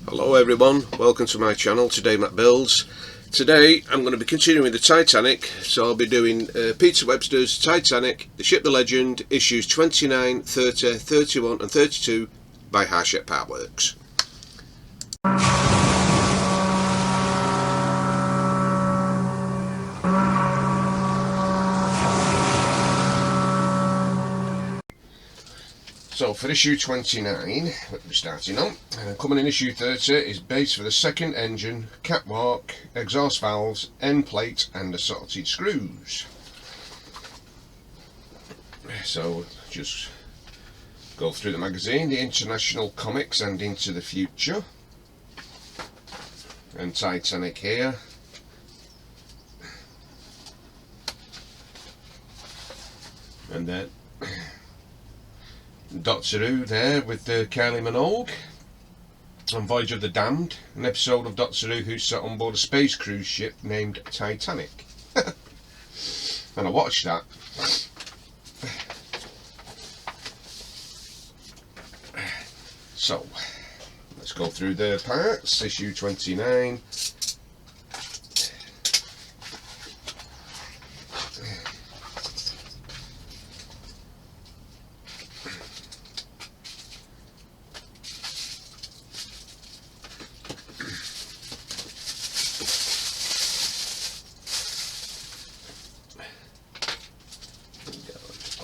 Hello everyone, welcome to my channel, Today Matt Builds. Today I'm going to be continuing the Titanic, so I'll be doing Peter Websters' Titanic, The Ship the Legend, issues 29, 30, 31 and 32 by Harshett Powerworks. So for issue 29, that we're starting on, coming in issue 30 is base for the second engine, catwalk, exhaust valves, end plate and assorted screws. So just go through the magazine, the International Comics and Into the Future, and Titanic here. And then Doctor Who there with Kylie Minogue on Voyage of the Damned, an episode of Doctor Who who sat on board a space cruise ship named Titanic. And I watched that. So let's go through the parts. Issue 29.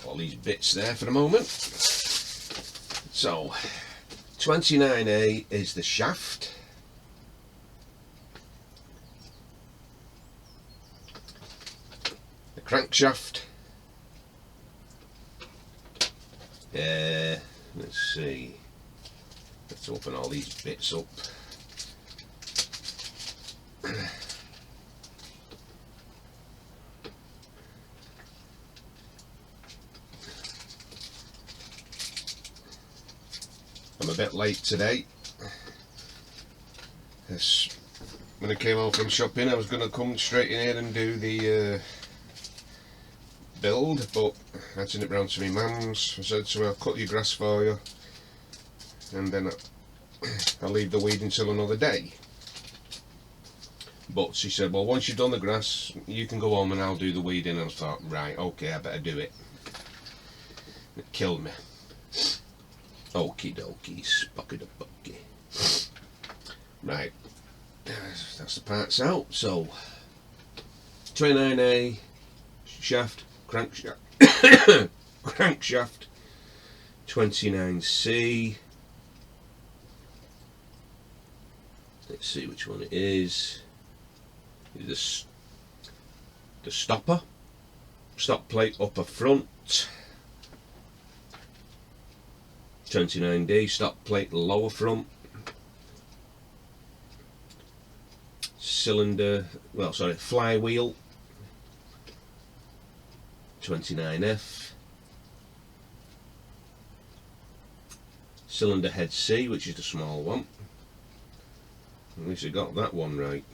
All these bits there for the moment. So 29A is the shaft, the crankshaft, let's see, let's open all these bits up. I'm a bit late today. When I came home from shopping I was going to come straight in here and do the build, but I had to nip round to my mum's. I said to her, I'll cut your grass for you and then I'll leave the weed until another day. But she said, well, once you've done the grass you can go home and I'll do the weeding. And I thought, right, okay, I better do it. It killed me. Okie dokie, spocky da bucky. Right, that's the parts out. So 29A shaft, crankshaft, crankshaft. 29C. Let's see which one it is. Is the stopper, stop plate upper front. 29D, stop plate lower front, cylinder, well sorry, flywheel. 29F, cylinder head C, which is the small one. At least I got that one right.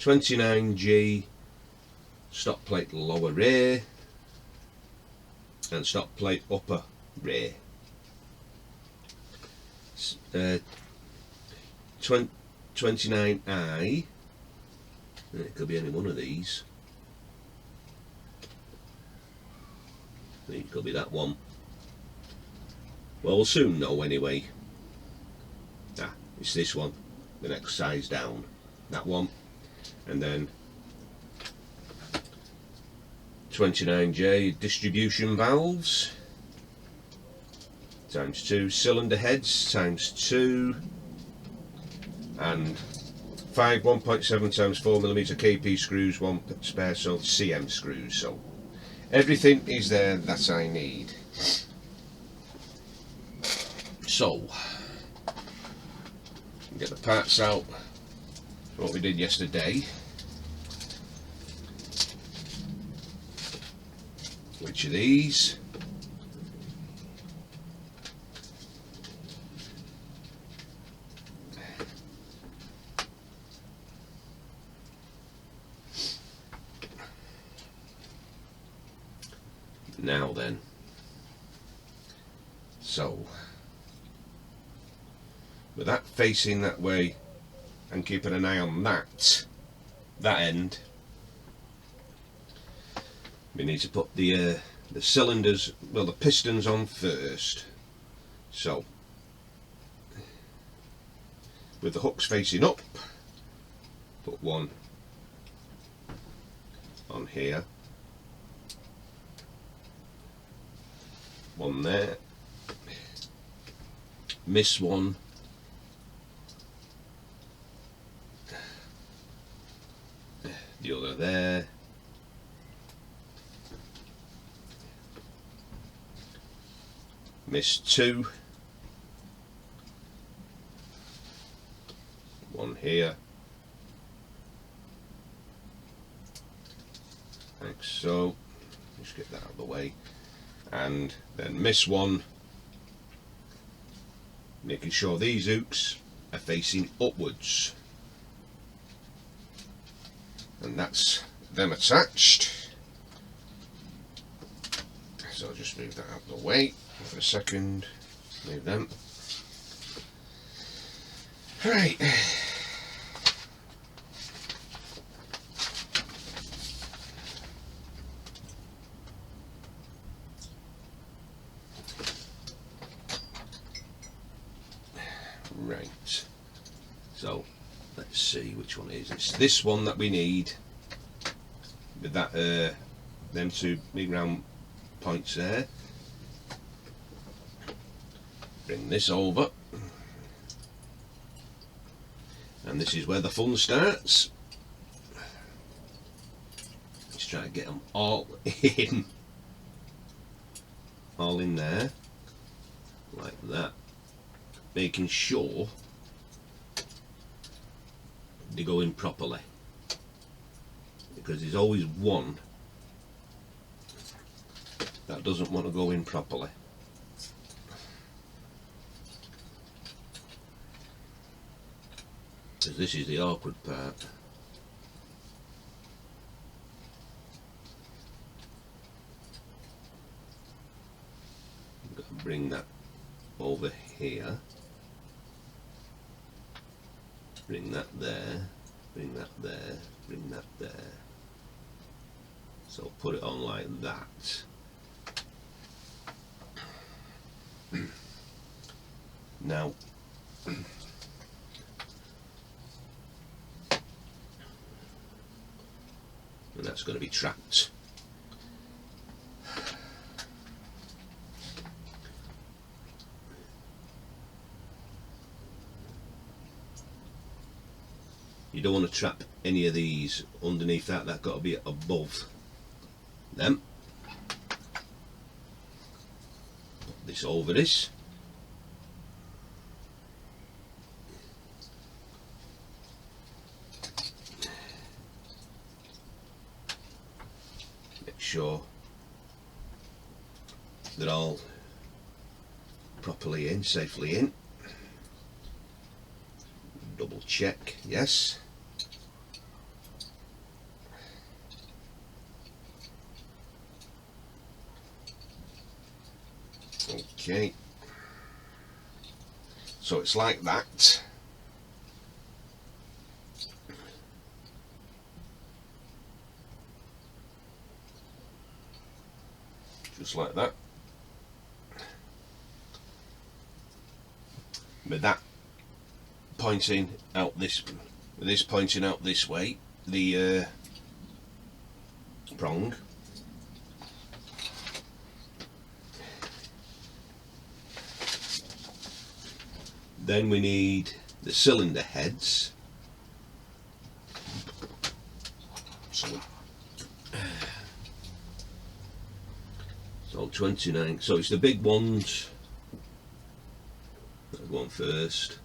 29G, stop plate lower rear and stop plate upper rear. 29I, it could be any one of these. I think it could be that one. Well, we'll soon know anyway. It's this one, the next size down, that one. And then 29J, distribution valves times 2, cylinder heads times 2, and 5 1.7 times 4mm KP screws, 1 spare, so CM screws. So everything is there that I need. So get the parts out, what we did yesterday, which are these. Now then, so with that facing that way and keeping an eye on that end. We need to put the cylinders, well, the pistons on first. So with the hooks facing up, put one on here, one there, miss one, the other there, miss two, one here, like so. Just get that out of the way, and then miss one, making sure these hooks are facing upwards, and that's them attached. So I'll just move that out of the way for a second. Move them. Right. Right. So let's see which one it is. It's this one that we need with that them two big round points there. Bring this over, and this is where the fun starts. Let's try to get them all in there like that, making sure they go in properly, because there's always one that doesn't want to go in properly. Because this is the awkward part. I've got to bring that over here, bring that there, bring that there, bring that there. So put it on like that. Now and that's going to be trapped. You don't want to trap any of these underneath that. That's got to be above them. Put this over this. Sure they're all properly in, safely in. Double check, yes. Okay, so it's like that. Just like that. With that pointing out this, with this pointing out this way, the prong. Then we need the cylinder heads. So 29, so it's the big ones that go on first.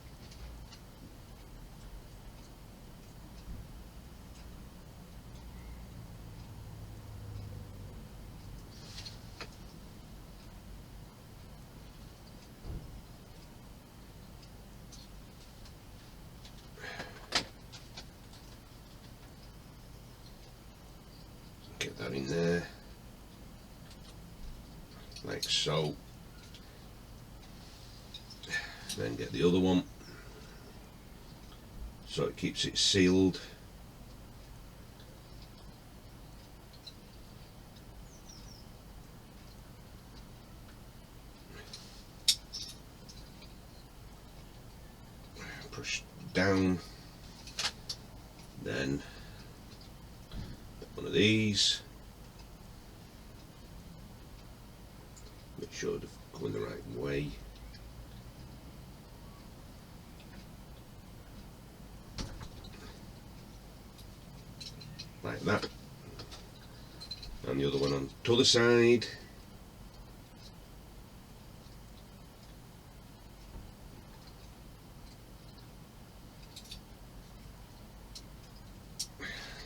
Get that in there. Like so. Then get the other one. so it keeps it sealed. Push down, then one of these, make sure they're going the right way. Like that, and the other one on the other side.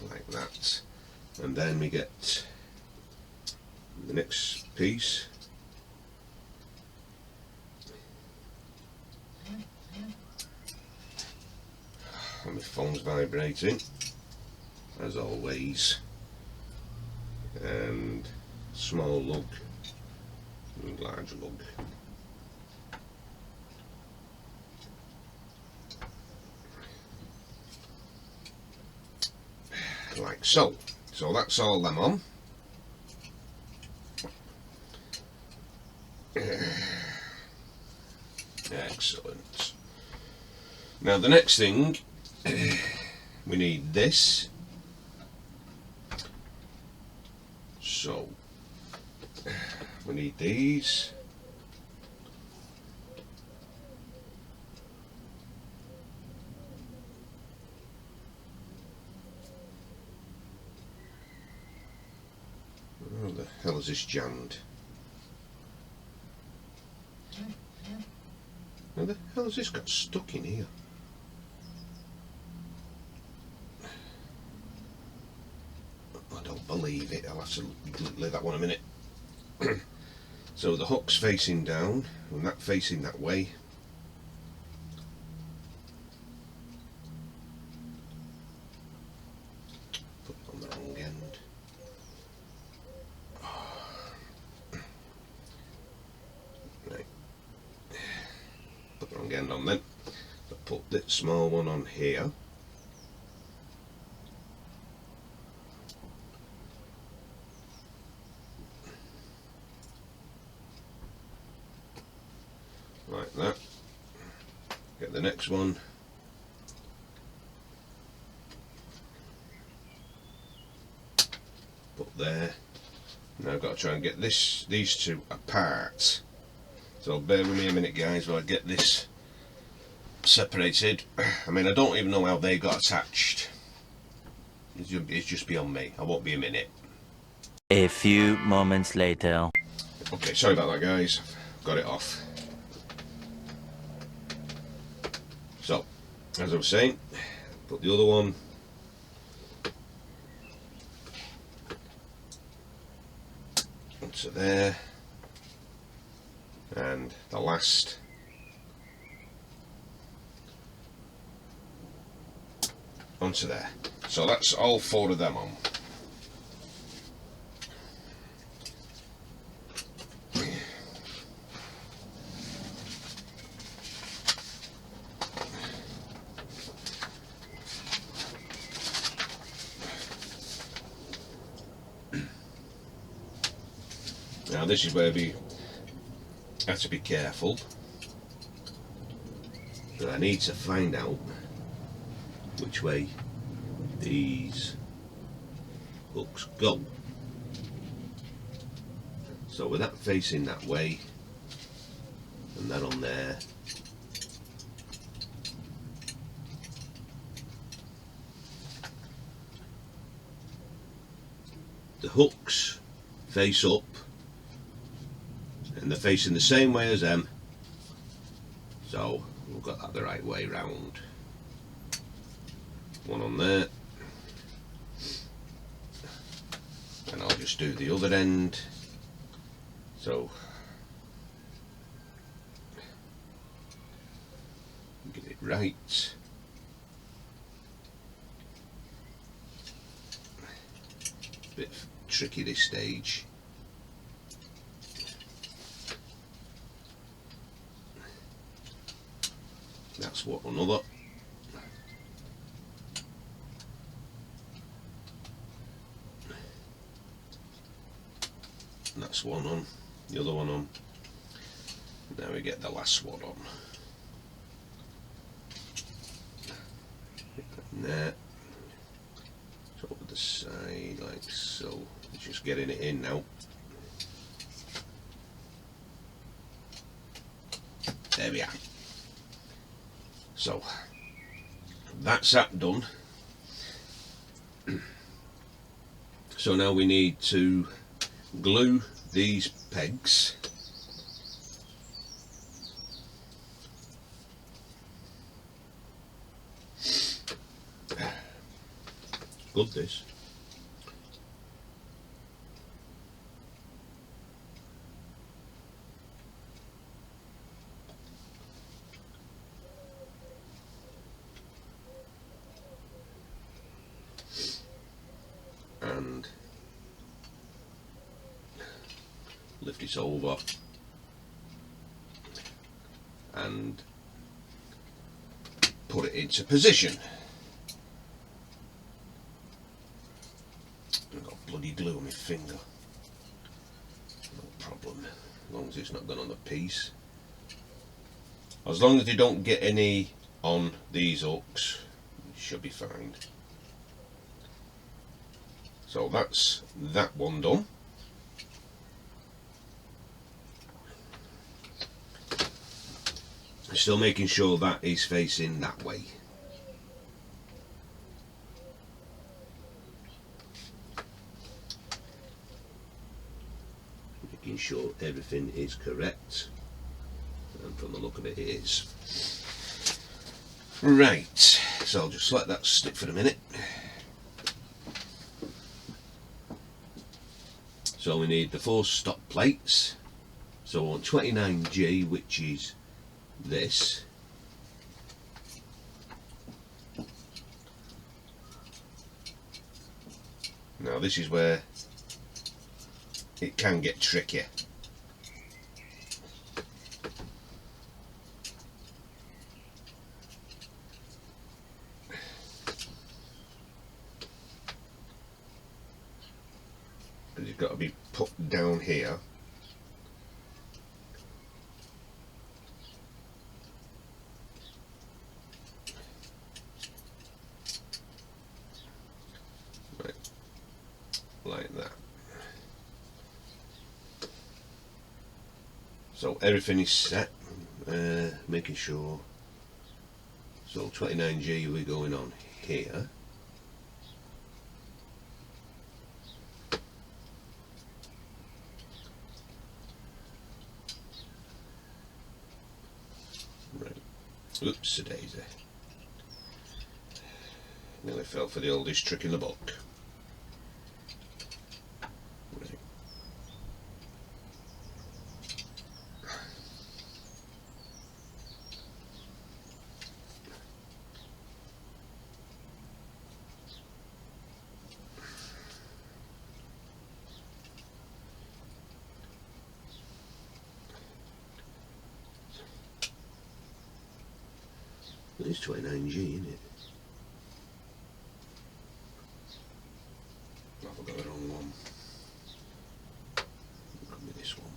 Like that, and then we get the next piece. And my phone's vibrating as always, and small lug and large lug. Like so. So that's all them on. Excellent. Now the next thing, we need this. So we need these. How the hell is this jammed? How the hell has this got stuck in here? I don't believe it. I'll have to leave that one a minute. So the hook's facing down and that facing that way. Put it on the wrong end. Right. Put the wrong end on then. So put this small one on here. Like that. Get the next one. Put there. Now I've got to try and get these two apart. So bear with me a minute guys while I get this separated. I mean, I don't even know how they got attached. It's just beyond me. I won't be a minute. A few moments later. Okay, sorry about that guys. Got it off. So, as I was saying, put the other one onto there, and the last onto there. So that's all four of them on. Now this is where we have to be careful. So I need to find out which way these hooks go. So with that facing that way and that on there, the hooks face up and they're facing the same way as them, so we've got that the right way round. One on there, and I'll just do the other end. So get it right. Bit tricky this stage. That's what another. That's one on, the other one on. Now we get the last one on. There. So over the side like so. Just getting it in now. There we are. So that's that done. So now we need to glue these pegs. Good this. And lift it over and put it into position. I've got bloody glue on my finger. No problem, as long as it's not gone on the piece. As long as you don't get any on these hooks, you should be fine. So that's that one done. Still making sure that is facing that way. Making sure everything is correct, and from the look of it, it is. Right, so I'll just let that stick for a minute. So we need the 4 stop plates. So on 29G, which is this. Now this is where it can get tricky. It's got to be put down here. Right, like that. So everything is set, making sure. So 29G we're going on here. Oops, a daisy. Nearly fell for the oldest trick in the book. Right. It's 29G, isn't it? I've got the wrong one. It could be this one.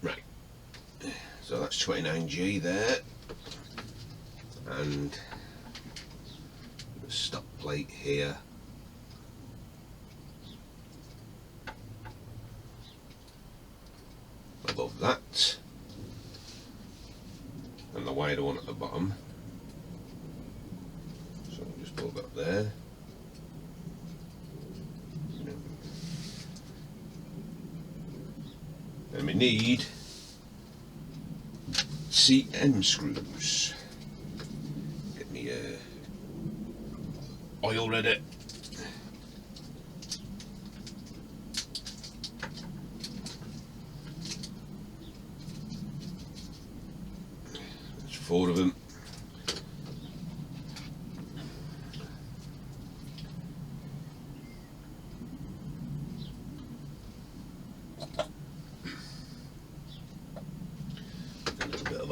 Right. So that's 29G there. And the stop plate here. Above that. And the wider one at the bottom. So I'll just put that there. And we need CM screws. Oil ready. There's 4 of them.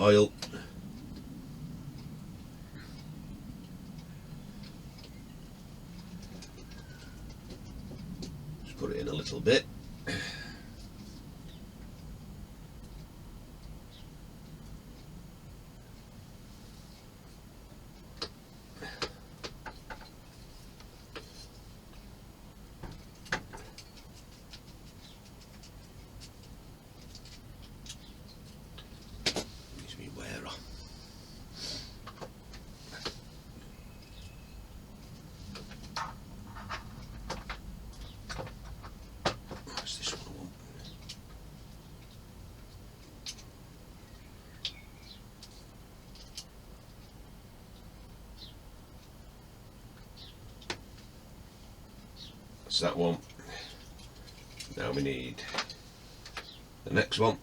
oil. Just put it in a little bit. That's that one. Now we need the next one.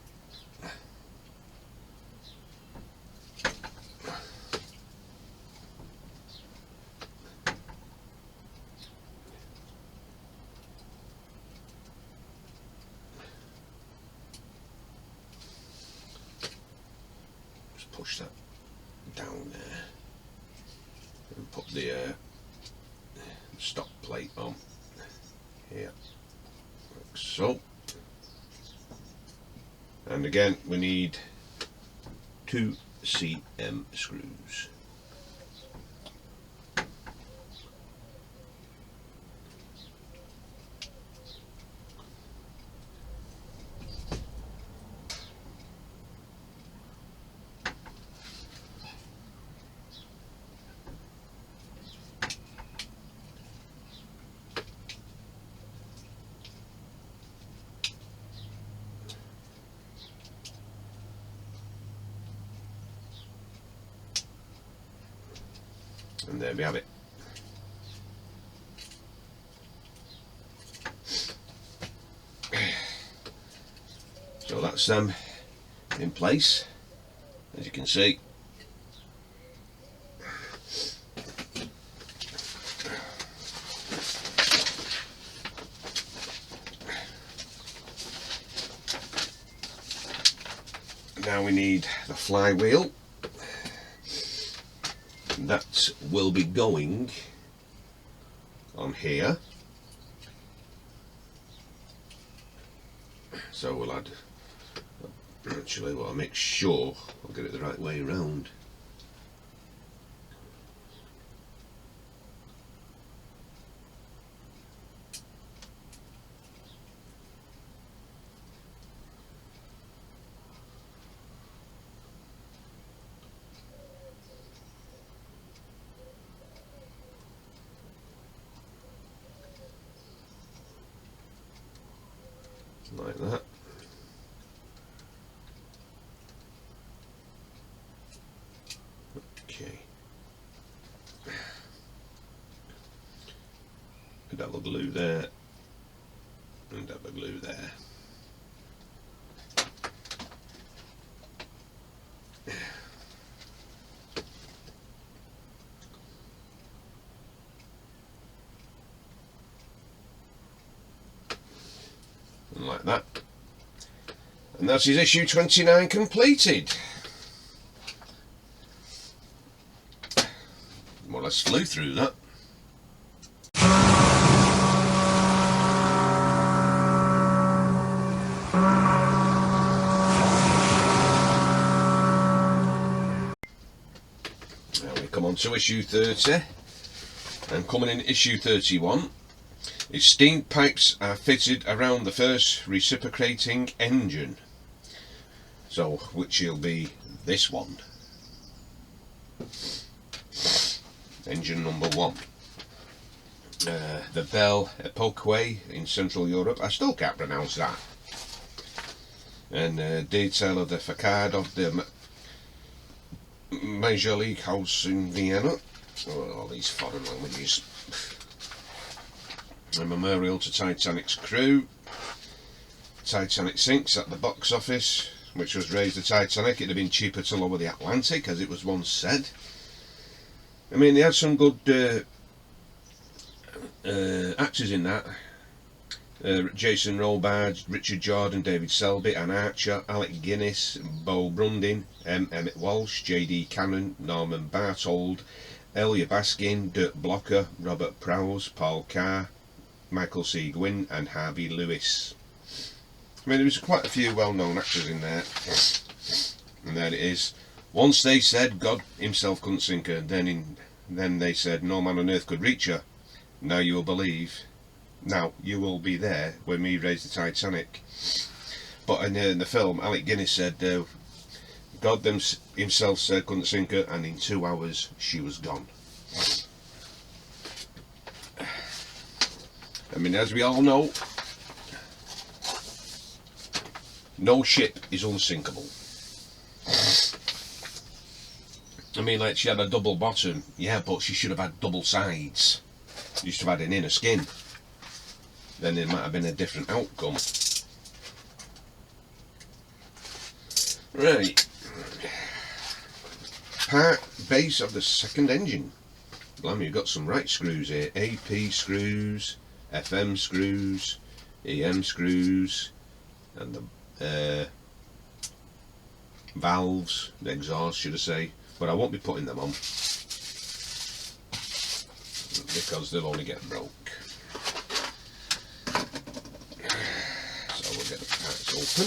Just push that down there and put the stop plate on here, like so. And again, we need 2 cm screws. And there we have it. So that's them in place, as you can see. Now we need the flywheel. That will be going on here, so we'll add, actually well, I'll make sure I'll get it the right way around. Like that. Okay. A double glue there, and double glue there. Like that, and that is issue 29 completed. More or less flew through that. Now we come on to issue 30, and coming in issue 31. Its steam pipes are fitted around the first reciprocating engine, so which will be this one, engine number 1. The Belle Epoque in Central Europe, I still can't pronounce that, and detail of the facade of the Major League House in Vienna. Oh, all these foreign languages. A memorial to Titanic's crew. Titanic sinks at the box office, which was raised the Titanic. It'd have been cheaper to lower the Atlantic, as it was once said. I mean, they had some good actors in that. Jason Robards, Richard Jordan, David Selby, Ann Archer, Alec Guinness, Bo Brundin, Emmett Walsh, J.D. Cannon, Norman Barthold, Elia Baskin, Dirk Blocker, Robert Prowse, Paul Carr, Michael C. Gwynn and Harvey Lewis. I mean, there was quite a few well-known actors in there. And there it is. Once they said God himself couldn't sink her, then they said no man on earth could reach her. Now you will believe. Now you will be there when we raise the Titanic. But in the film, Alec Guinness said God himself said couldn't sink her, and in 2 hours she was gone. I mean, as we all know, no ship is unsinkable. I mean, like, she had a double bottom, yeah, but she should have had double sides. She should have had an inner skin. Then it might have been a different outcome. Right. Base of the second engine. Blimey, you've got some right screws here. AP screws, FM screws, EM screws, and the valves, the exhaust, should I say. But I won't be putting them on because they'll only get broke. So we'll get the parts open.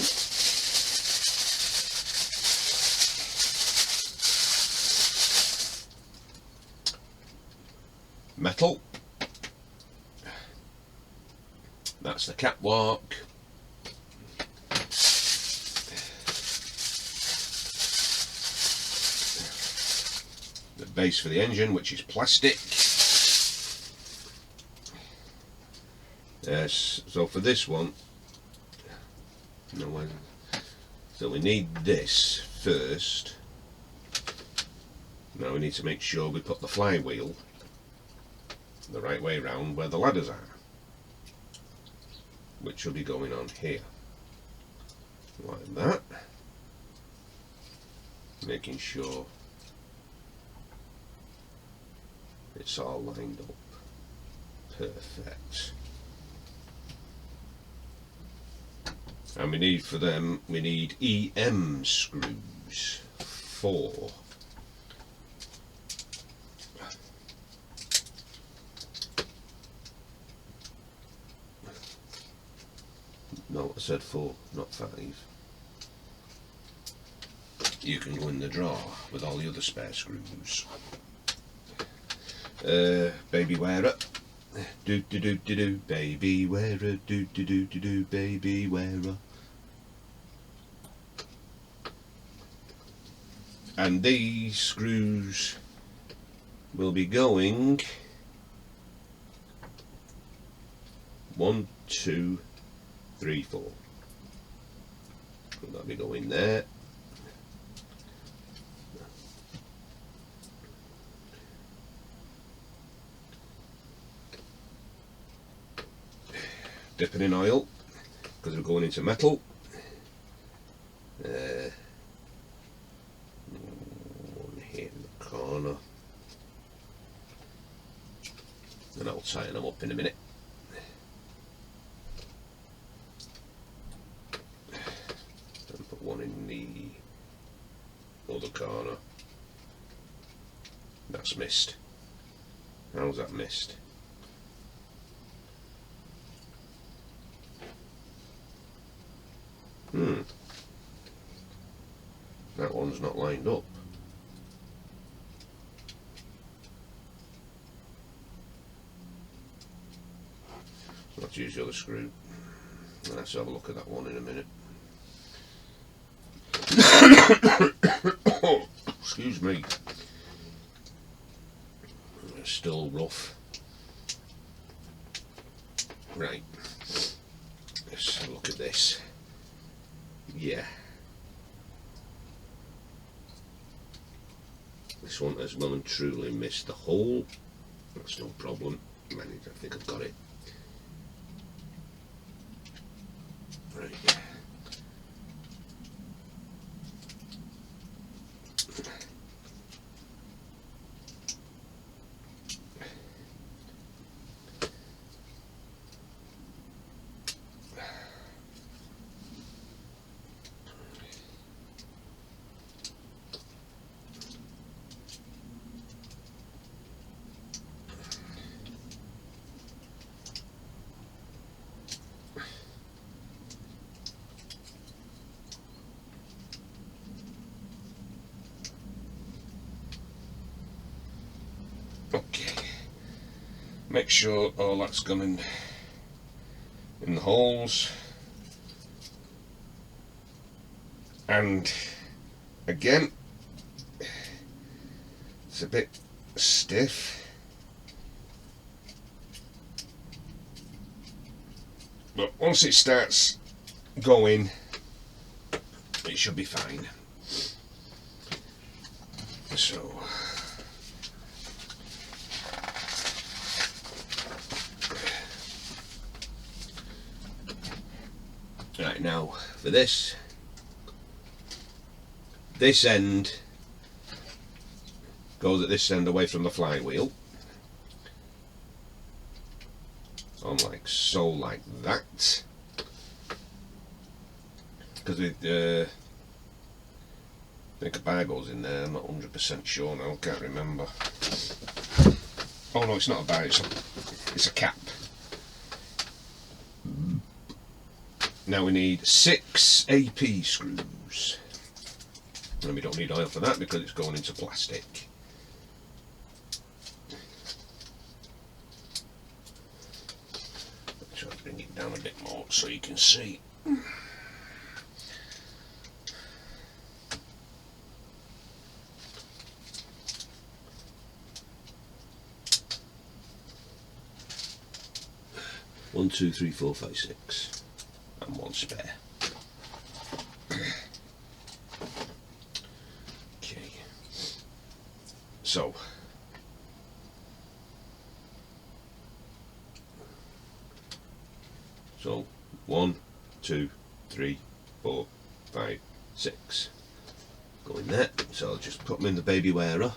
Metal. That's the catwalk. The base for the engine, which is plastic. Yes, so for this one, so we need this first. Now we need to make sure we put the flywheel the right way round where the ladders are, which will be going on here, like that, making sure it's all lined up perfect. And we need, for them, we need EM screws, 4. No, I said 4, not 5. You can go in the drawer with all the other spare screws. Baby wearer. Do do do do do, baby wearer. Do do do do do, baby wearer. And these screws will be going 1, 2, 3, 4. That'll be going there. Dipping in oil because we're going into metal. One here in the corner, and I'll tighten them up in a minute. And put one in the other corner. That's missed. How's that missed? That one's not lined up. Let's use the other screw. Let's have a look at that one in a minute. Oh, excuse me. It's still rough. Right. Let's have a look at this. Yeah. This one has well and truly missed the hole. That's no problem. I think I've got it. Right. Okay, make sure all that's gone in the holes, and again it's a bit stiff, but once it starts going it should be fine. So right, now for this end goes at this end away from the flywheel, on like so, like that, because I think a bar goes in there. I'm not 100% sure now, can't remember. Oh no, it's not a bar, it's a cap. Now we need 6 AP screws, and we don't need oil for that because it's going into plastic. Try to bring it down a bit more so you can see. One, two, three, four, five, six, and one spare. Okay, so one, two, three, four, five, six. Go in there. So I'll just put them in the baby wearer.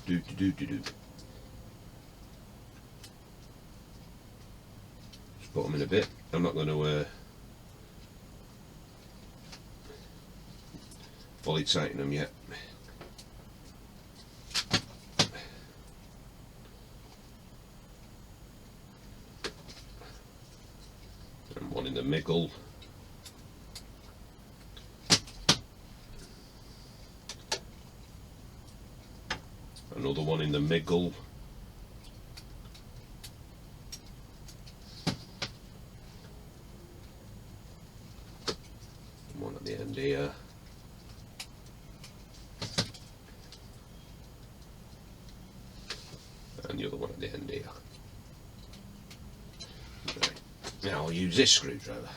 Do. Just put them in a bit. I'm not going to fully tighten them yet. And one in the middle. Another one in the middle. One at the end here. And the other one at the end here. Right. Now I'll use this screwdriver.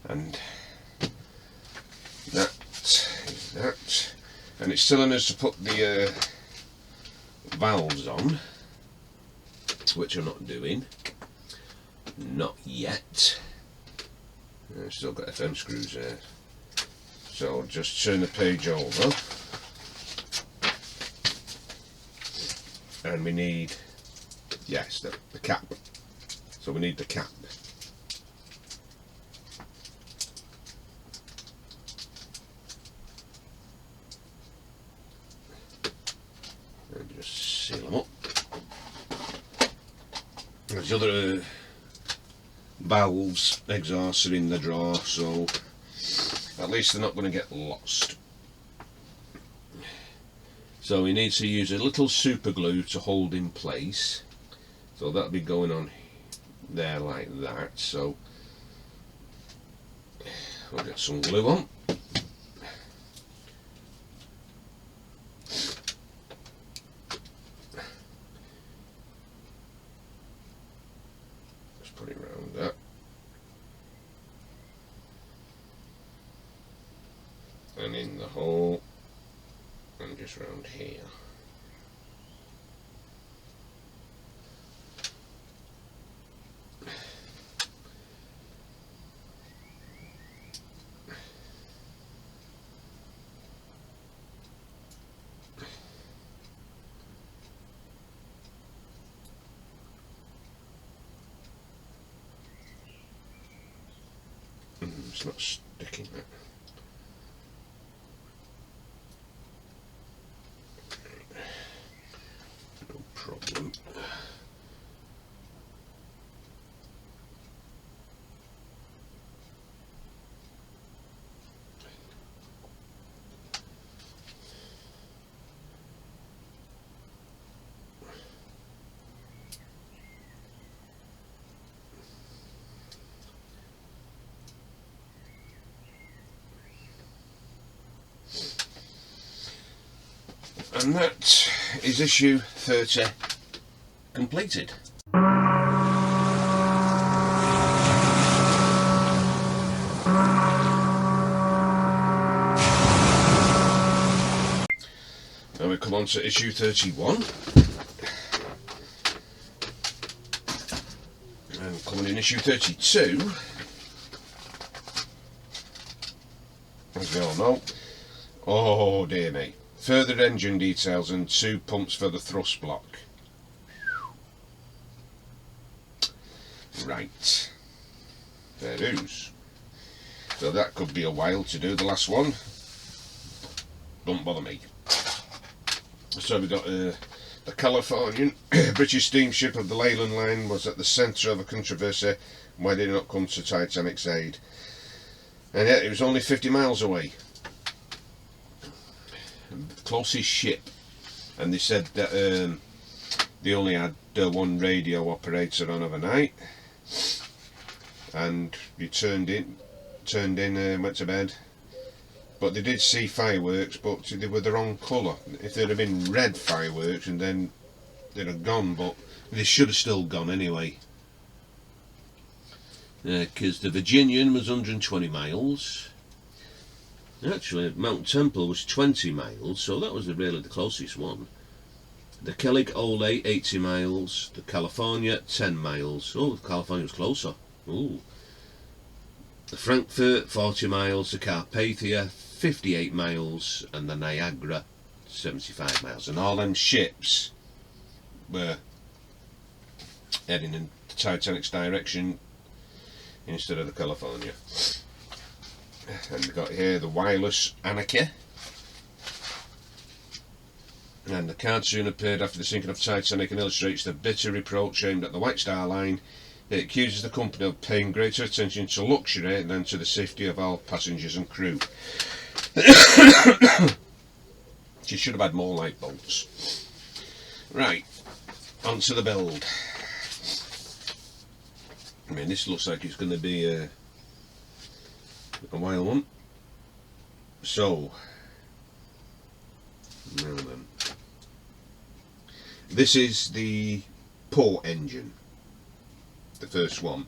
And that is that, and it's telling us to put the valves on, which I'm not doing, not yet. I've still got FM screws there, so I'll just turn the page over, and we need, yes, the cap, so we need the cap. Seal them up. There's other valves, exhausts are in the drawer, so at least they're not going to get lost. So we need to use a little super glue to hold in place. So that'll be going on there like that. So we'll get some glue on. Put it around that, and in the hole, and just round here. It's not sticking that. No problem. And that is issue 30 completed. Now we come on to issue 31. And coming in issue 32, as we all know, oh dear me. Further engine details and 2 pumps for the thrust block. Right. There is. So that could be a while to do the last one. Don't bother me. So we got the Californian British steamship of the Leyland Line was at the centre of a controversy. Why did it not come to Titanic's aid? And yet it was only 50 miles away. Closest ship, and they said that they only had one radio operator on overnight, and you turned in, went to bed. But they did see fireworks, but they were the wrong colour. If they'd have been red fireworks, and then they'd have gone, but they should have still gone anyway. Because the Virginian was 120 miles. Actually, Mount Temple was 20 miles, so that was really the closest one. The Kellig Ole 80 miles, the California 10 miles. Oh, the California was closer. Ooh. The Frankfurt 40 miles, the Carpathia 58 miles, and the Niagara 75 miles. And all them ships were heading in the Titanic's direction instead of the California. And we've got here the Wireless Anarchy. And the card soon appeared after the sinking of Titanic and illustrates the bitter reproach aimed at the White Star Line. It accuses the company of paying greater attention to luxury than to the safety of all passengers and crew. She should have had more lifeboats. Right, on to the build. I mean, this looks like it's going to be a while one. So, now then, this is the port engine, the first one,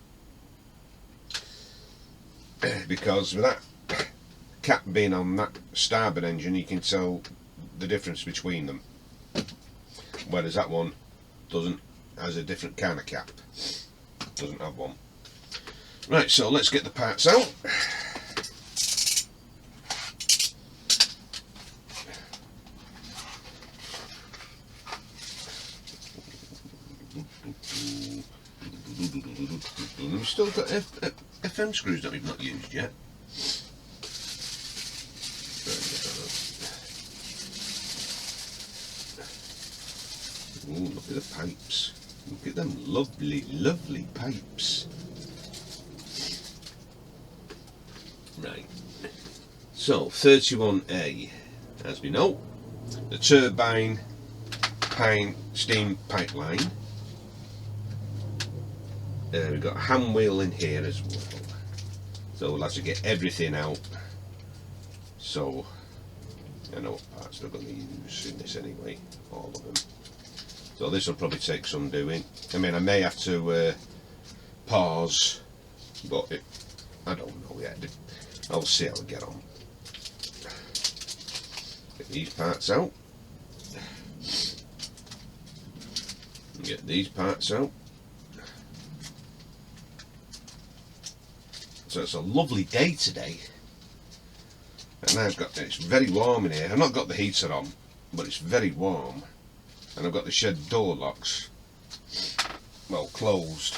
because with that cap being on that starboard engine, you can tell the difference between them, whereas that one doesn't, has a different kind of cap, doesn't have one. Right, so let's get the parts out. We've still got FM screws that we've not used yet. Ooh, look at the pipes. Look at them lovely, lovely pipes. Right. So, 31A, as we know, the turbine steam pipeline. We've got a hand wheel in here as well, so we'll have to get everything out. So I know what parts we're going to use in this anyway, all of them. So this will probably take some doing. I mean, I may have to pause, but I don't know yet. I'll see how I get on. Get these parts out. Get these parts out. So it's a lovely day today, and it's very warm in here. I've not got the heater on, but it's very warm, and I've got the shed door locks, well, closed,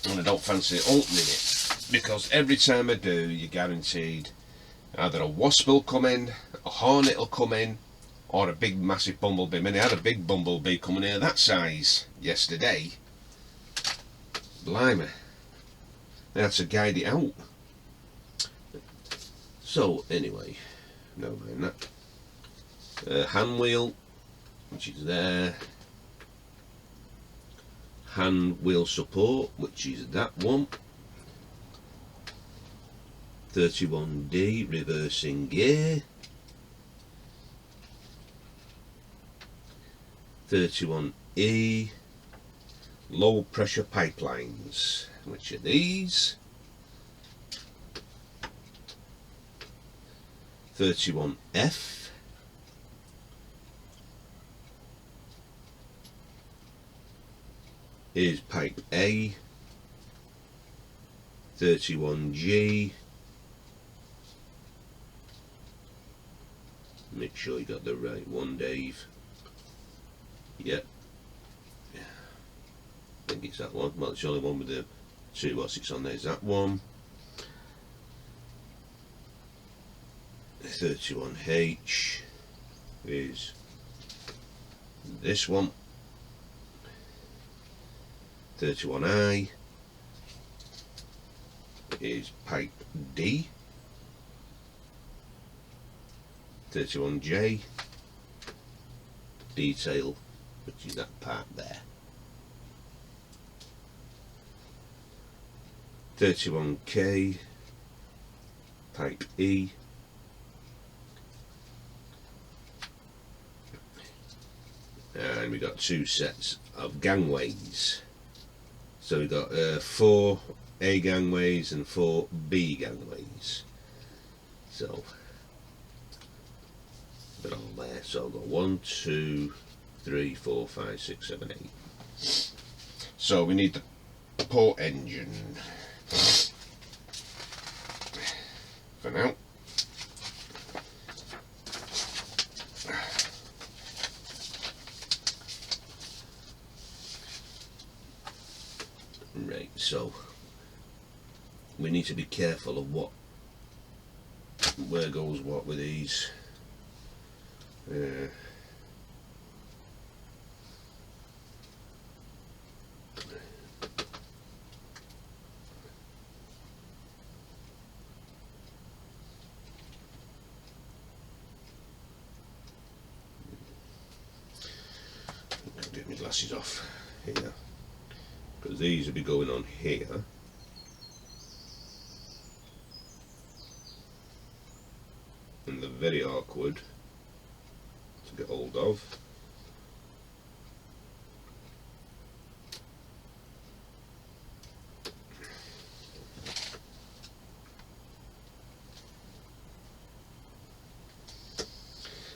and I don't fancy opening it. because every time I do, you're guaranteed either a wasp will come in, a hornet will come in, or a big massive bumblebee. I mean, I had a big bumblebee coming in of that size yesterday. Blimey, they had to guide it out. So anyway, no mind that. Hand wheel, which is there. Hand wheel support, which is that one. 31D reversing gear. 31E low pressure pipelines, which are these. 31F is pipe A. 31G, make sure you got the right one, Dave. Yep, I think it's that one. Well, it's the only one with the 206 on there is that one. 31H is this one. 31I is pipe D. 31J detail, which is that part there. 31K pipe E. And we got two sets of gangways. So we got 4 A gangways and 4 B gangways. So they're all there. So I've got 1, 2, 3, 4, 5, 6, 7, 8. So we need the port engine for now. Right, so we need to be careful of where goes what with these. Get my glasses off here, because these will be going on here. And they're very awkward to get hold of.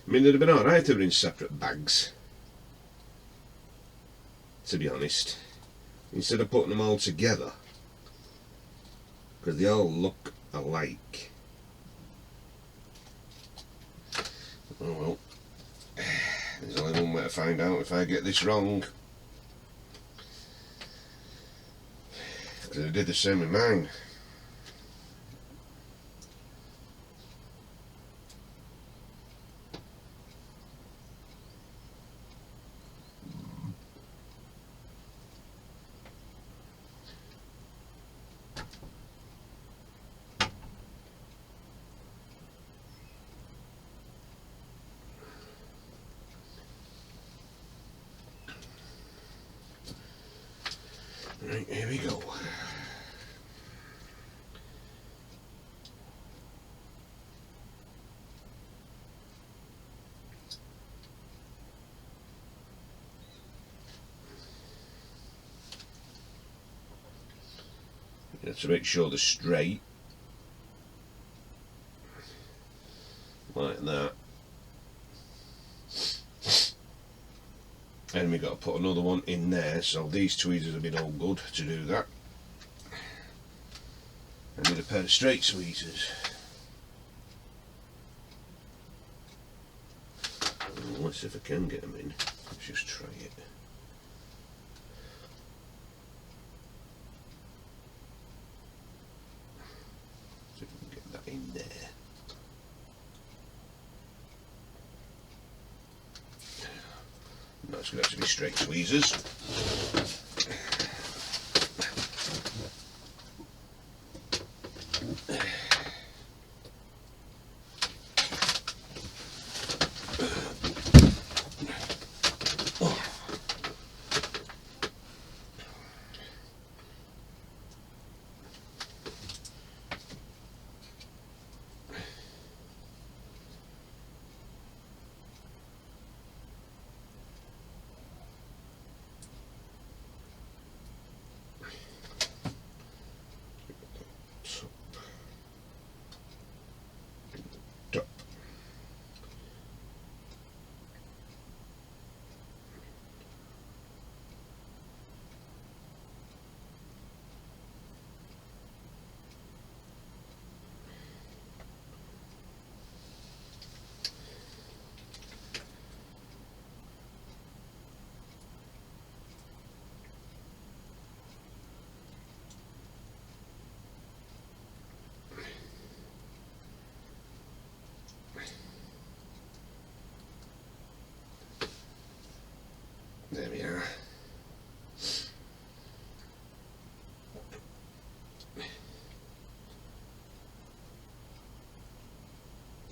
I mean, they'd have been alright if they were in separate bags, to be honest, instead of putting them all together, because they all look alike. Oh well, there's only one way to find out if I get this wrong, because I did the same with mine. Right, here we go. You have to make sure they're straight, like that. And we've got to put another one in there, so these tweezers have been all good to do that. I need a pair of straight tweezers. Let's see if I can get them in. Let's just try it. That's going to have to be straight tweezers. There we are.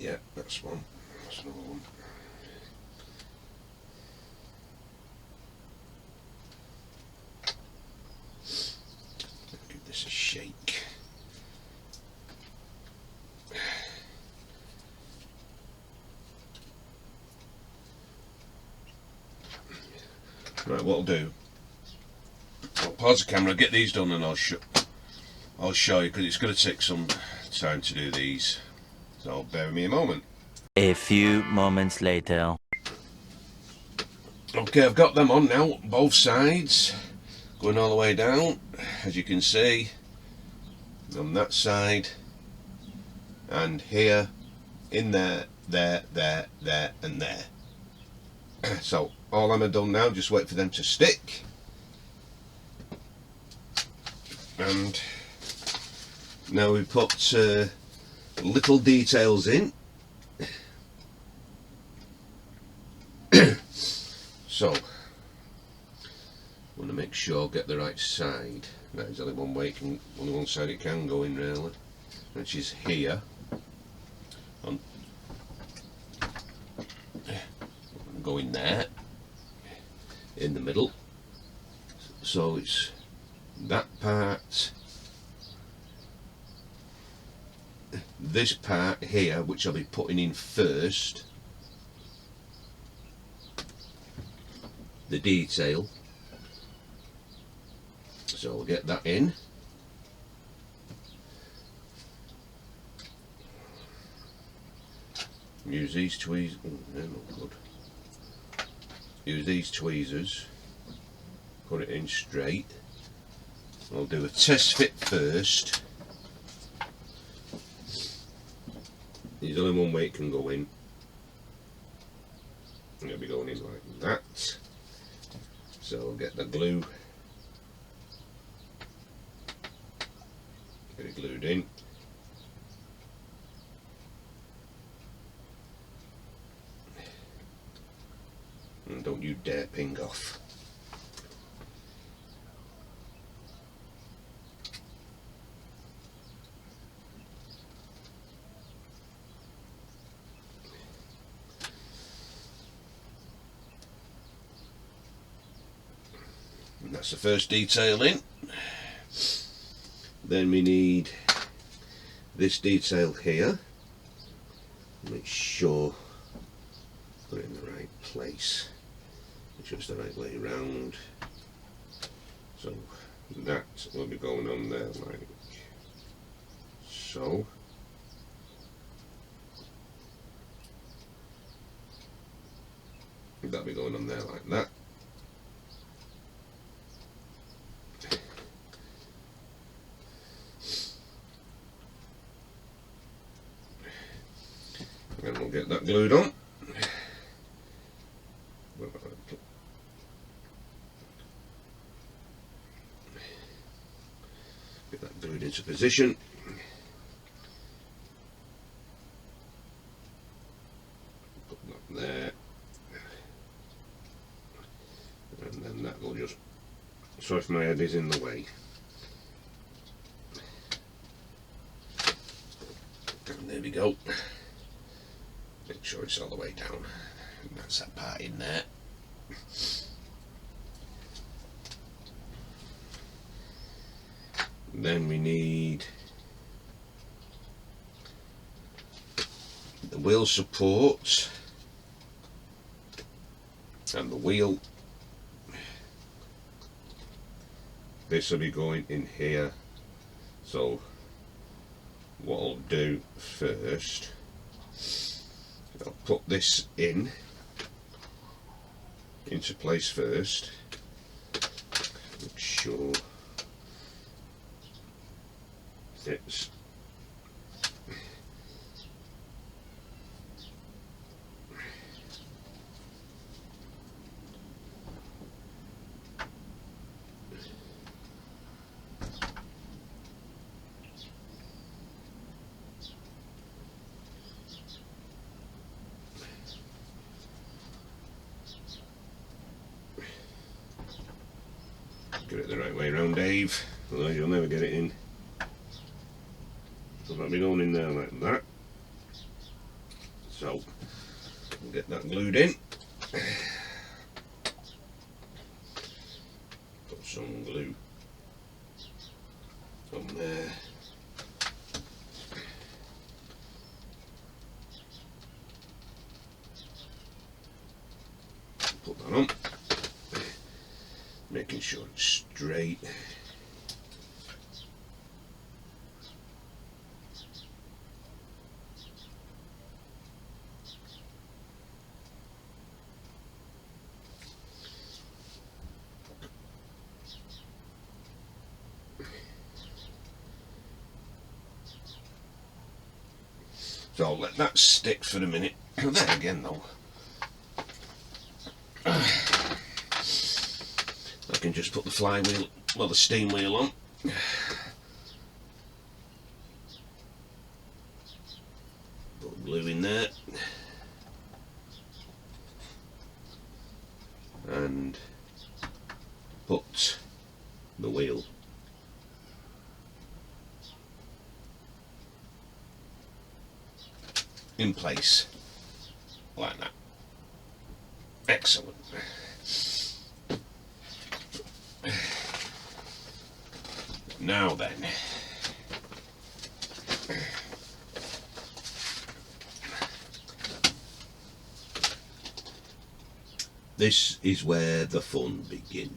Yeah, that's one. That's another one. Give this a shake. Right, what I'll do, I'll pause the camera, get these done, and I'll show you, because it's going to take some time to do these. So bear with me a moment. A few moments later. Okay, I've got them on now, both sides, going all the way down, as you can see, on that side, and here, in there, there, and there. So all I'm done now, just wait for them to stick, and now we put little details in. So want to make sure get the right side. There's only one way, only one side it can go in really, which is here. On go in there, in the middle. So it's that part, this part here, which I'll be putting in first, the detail. So we'll get that in. Use these tweezers. Oh, they're not good. Use these tweezers. Put it in straight. I'll do a test fit first. There's only one way it can go in. It'll be going in like that. So I'll get the glue. Get it glued in. And don't you dare ping off. And that's the first detail in. Then we need this detail here. Make sure put it in the right place. Make sure it's the right way round. So that will be going on there like so. That'll be going on there like that. And we'll get that glued on. Get that glued into position. Put that there. So if my head is in the way. And there we go. Make sure it's all the way down. And that's that part in there. Then we need the wheel supports and the wheel. This will be going in here. So what I'll do first, I'll put this into place first. Make sure it's get it the right way around, Dave, otherwise you'll never get it in. So that'll be going in there like that. So we'll get that glued in. Put some glue on there. Put that on. Making sure it's straight. So I'll let that stick for a minute. There again though. I can just put the flywheel, well, the steam wheel on. Put glue in there. And put the wheel in place like that. Excellent. Now then, this is where the fun begins.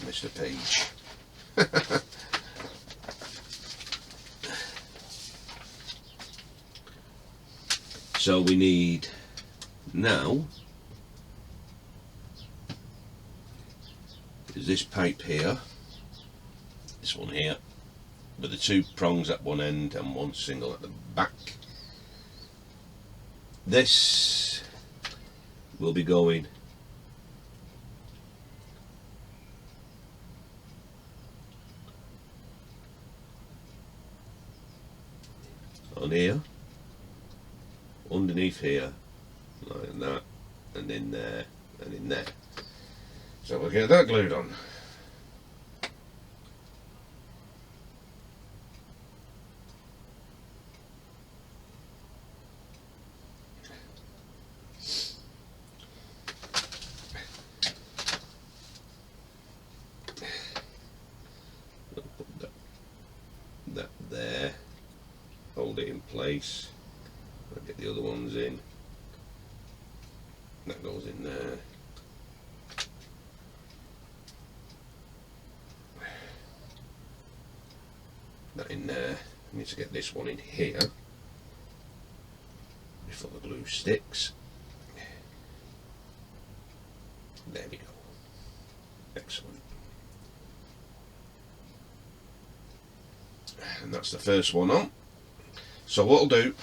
Missed a page. So we need now is this pipe here, this one here, with the two prongs at one end and one single at the back. This will be going on here, underneath here, like that, and in there, and in there. So we'll get that glued on. I'll put that there, hold it in place. I'll get the other ones in. That goes in there. That in there. I need to get this one in here before the glue sticks. There we go. Excellent. And that's the first one on. So what I'll do,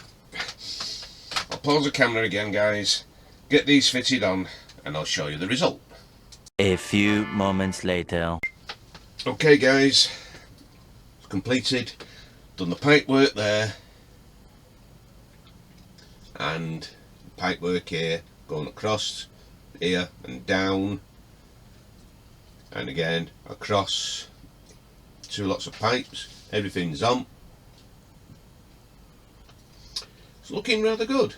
I'll pause the camera again, guys, get these fitted on, and I'll show you the result. A few moments later. Okay guys, it's completed. Done the pipe work there, and pipe work here, going across here and down, and again across. 2 lots of pipes, everything's on. It's looking rather good.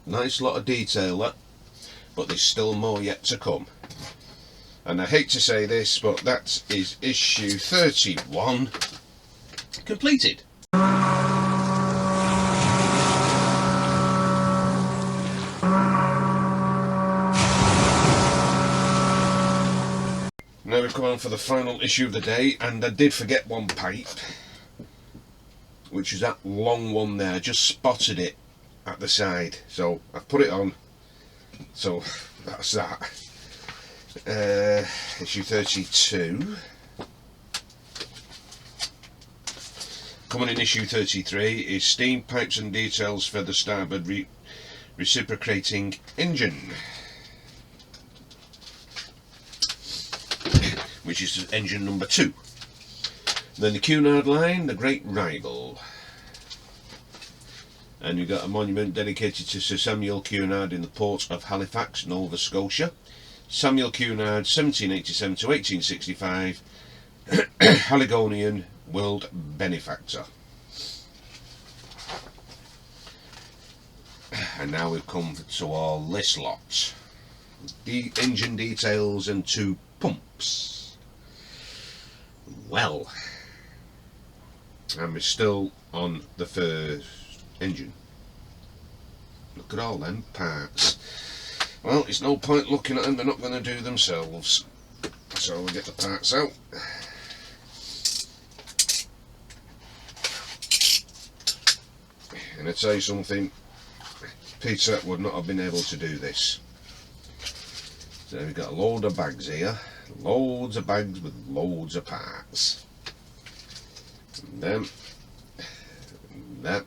Nice lot of detail that, but there's still more yet to come. And I hate to say this, but that is issue 31 completed. Now we've come on for the final issue of the day, and I did forget one pipe, which is that long one there. I just spotted it at the side, so I've put it on. So that's that. Issue 32. Coming in issue 33 is steam pipes and details for the starboard reciprocating engine, which is engine number 2. Then the Cunard line, the Great Rival. And you've got a monument dedicated to Sir Samuel Cunard in the port of Halifax, Nova Scotia. Samuel Cunard, 1787 to 1865, Haligonian world benefactor. And now we've come to all this lot. The engine details and 2 pumps. Well, and we're still on the first engine. Look at all them parts. Well, it's no point looking at them, they're not going to do themselves. So we'll get the parts out. And I tell you something, Peter would not have been able to do this. So we've got a load of bags here. Loads of bags with loads of parts. And them. And that.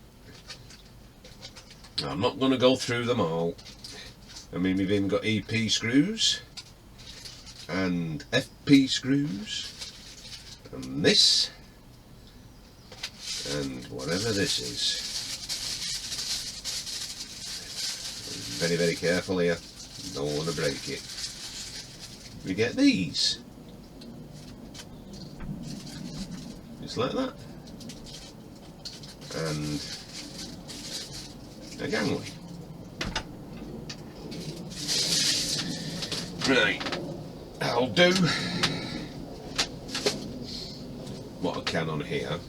I'm not going to go through them all. I mean, we've even got EP screws and FP screws and this and whatever this is. Very, very careful here. Don't want to break it. We get these. Just like that. And a gangway. Right, I'll do what I can on here,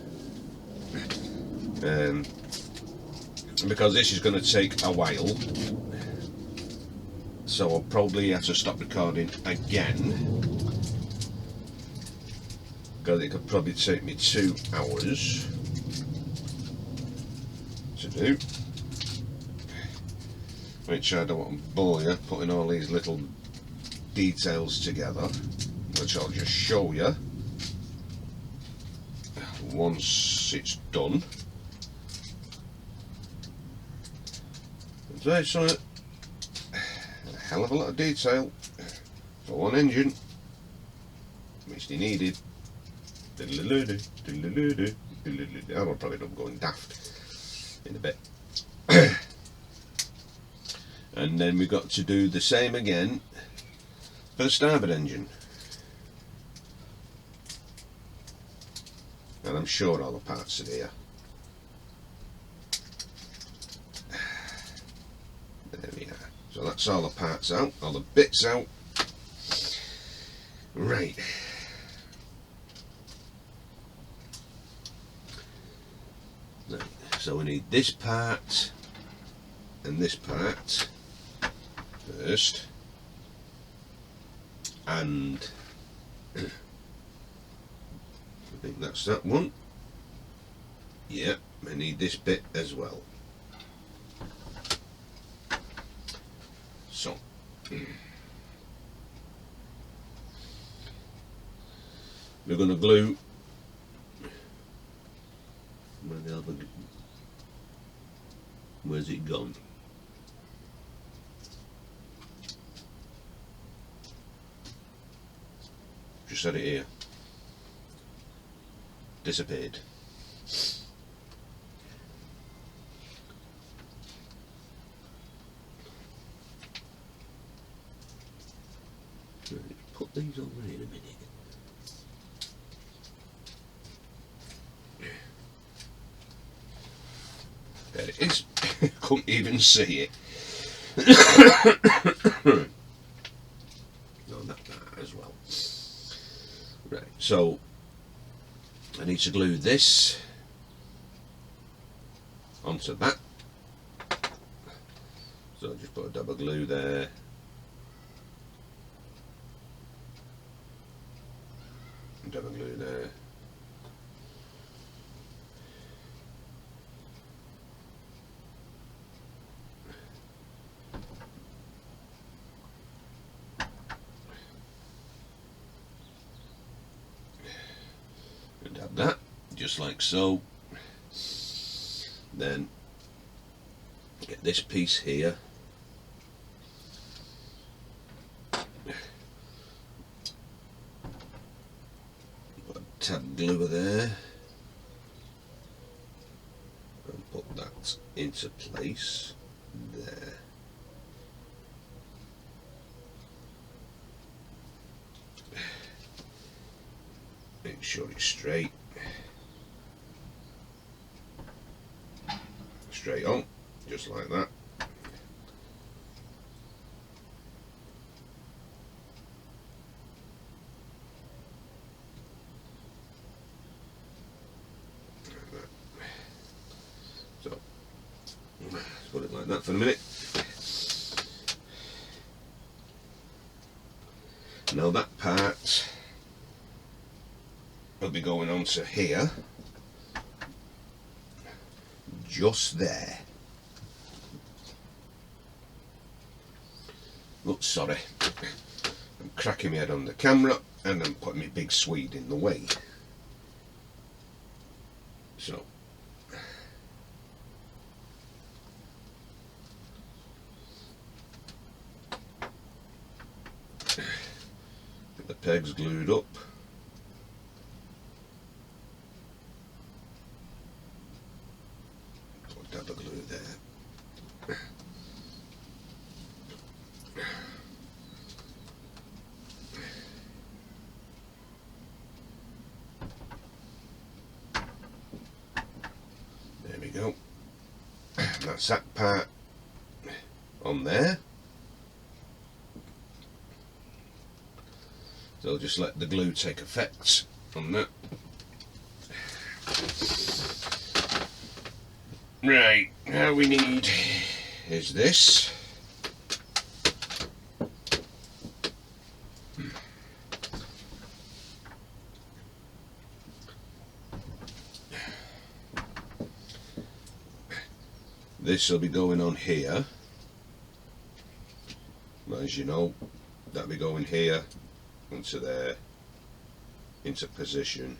because this is going to take a while, so I'll probably have to stop recording again, because it could probably take me 2 hours to do, which I don't want to bore you putting all these little details together, which I'll just show you once it's done. There's a hell of a lot of detail for one engine, which they needed. I'll probably end up going daft in a bit. And then we've got to do the same again for the starboard engine, and I'm sure all the parts are here. There we are. So that's all the parts out, all the bits out. Right. So we need this part and this part first. And I think that's that one. Yep, I need this bit as well. So we're going to glue. Where's it gone? Just had it here. disappeared. Put these over in a minute. There it is. Couldn't even see it. No, that as well. Right, so I need to glue this onto that. So I'll just put a dab of glue there. Dab of glue there. And dab that, just like so. Then get this piece here. Tab glue there and put that into place there. Make sure it's straight on, just like that. So let's put it like that for a minute. Now that part will be going on to here, just there. Oops, sorry, I'm cracking my head on the camera and I'm putting my big Swede in the way. So get the pegs glued up. Put a dab of glue there. There we go. That's that part on there. So I'll just let the glue take effect on that. Right, now we need is this. This will be going on here. As you know, that'll be going here, into there, into position,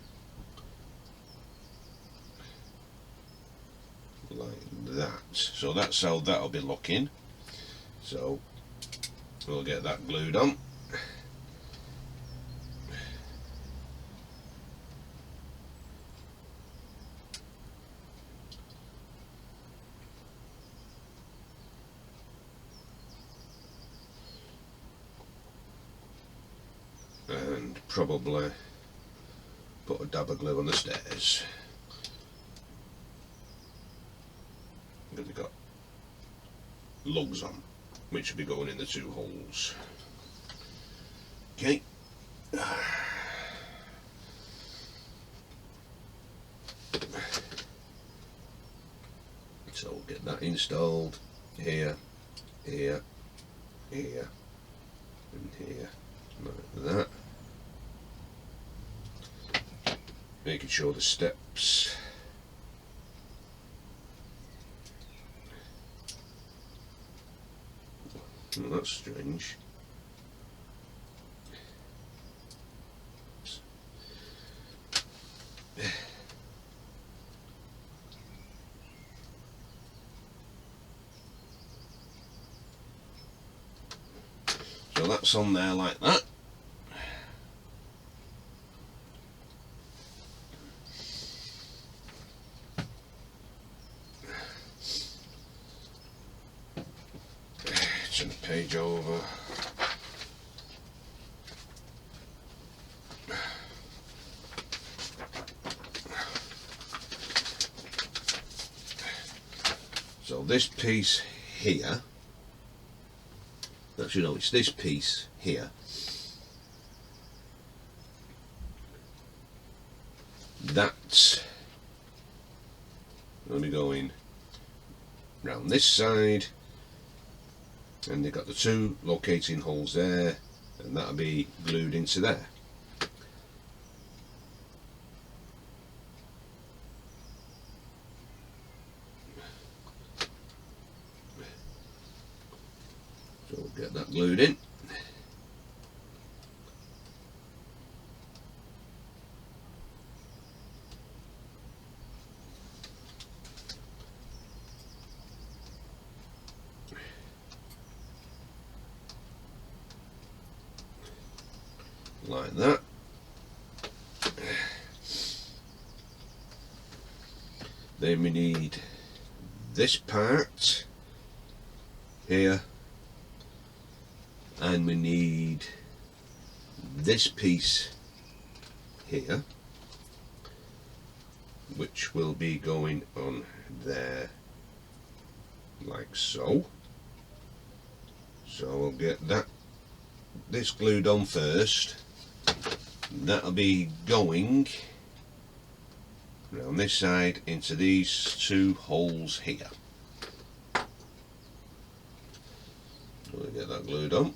like that. So that's how that'll be looking. So we'll get that glued on. And probably put a dab of glue on the stairs, because they've got lugs on, which will be going in the two holes. Okay. So we'll get that installed here, here, here, and here, like that. Making sure the steps oh, that's strange. So that's on there like that. turn the page over. So this piece here, actually no, it's this piece here. That's going to be going round this side, and they've got the two locating holes there, and that'll be glued into there. So we'll get that glued in. Like that. Then we need this part here, and we need this piece here, which will be going on there like so. So we'll get this glued on first. That'll be going around this side into these two holes here. We'll get that glued on.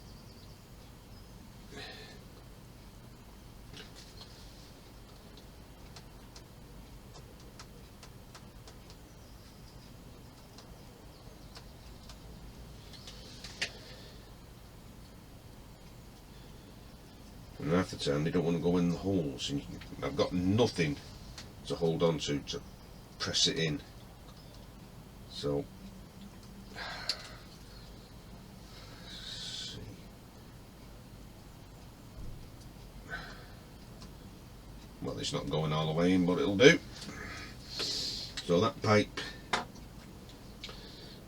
And half the time they don't want to go in the holes, and I've got nothing to hold on to press it in. So let's see. Well, it's not going all the way in, but it'll do. So that pipe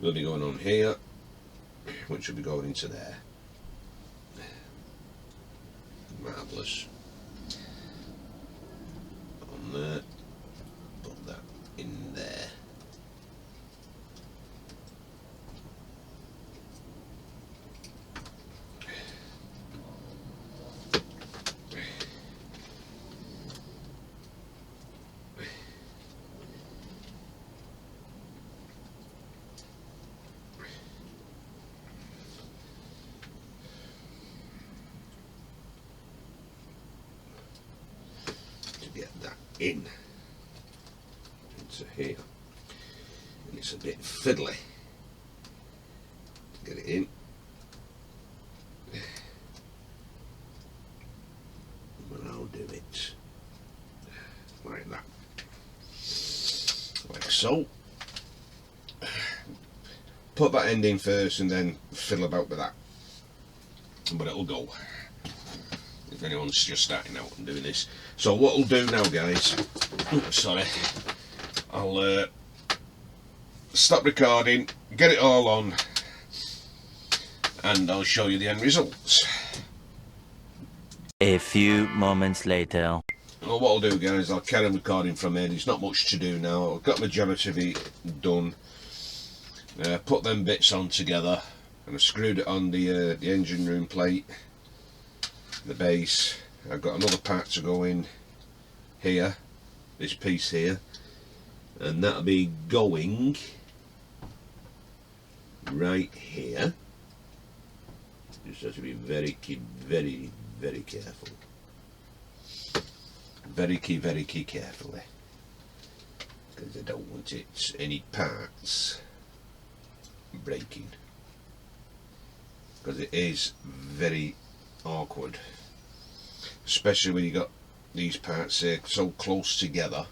will be going on here, which will be going into there. Marvellous. On there, put that in there. Get that into here, and it's a bit fiddly to get it in, but I'll do it like that, like so. Put that end in first and then fiddle about with that, but it'll go if anyone's just starting out and doing this. So what I'll do now, guys, sorry, I'll stop recording, get it all on, and I'll show you the end results. A few moments later. Well, what I'll do, guys, I'll carry on recording from here. There's not much to do now. I've got the majority of it done. Put them bits on together, and I screwed it on the engine room plate, the base. I've got another part to go in here, this piece here, and that'll be going right here. Just have to be very careful. Very carefully, because I don't want it any parts breaking, because it is very awkward, especially when you got these parts here so close together.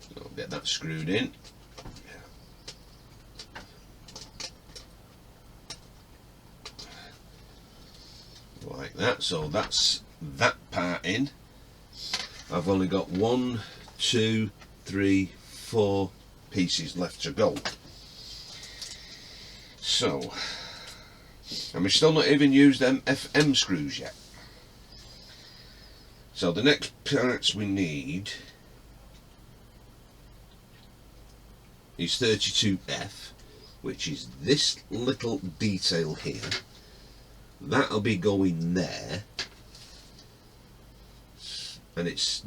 So I'll get that screwed in. Like that. So that's that part in. I've only got 1, 2, 3, 4, pieces left to go. So, and we've still not even used them FM screws yet. So the next parts we need is 32F, which is this little detail here. That'll be going there, and it's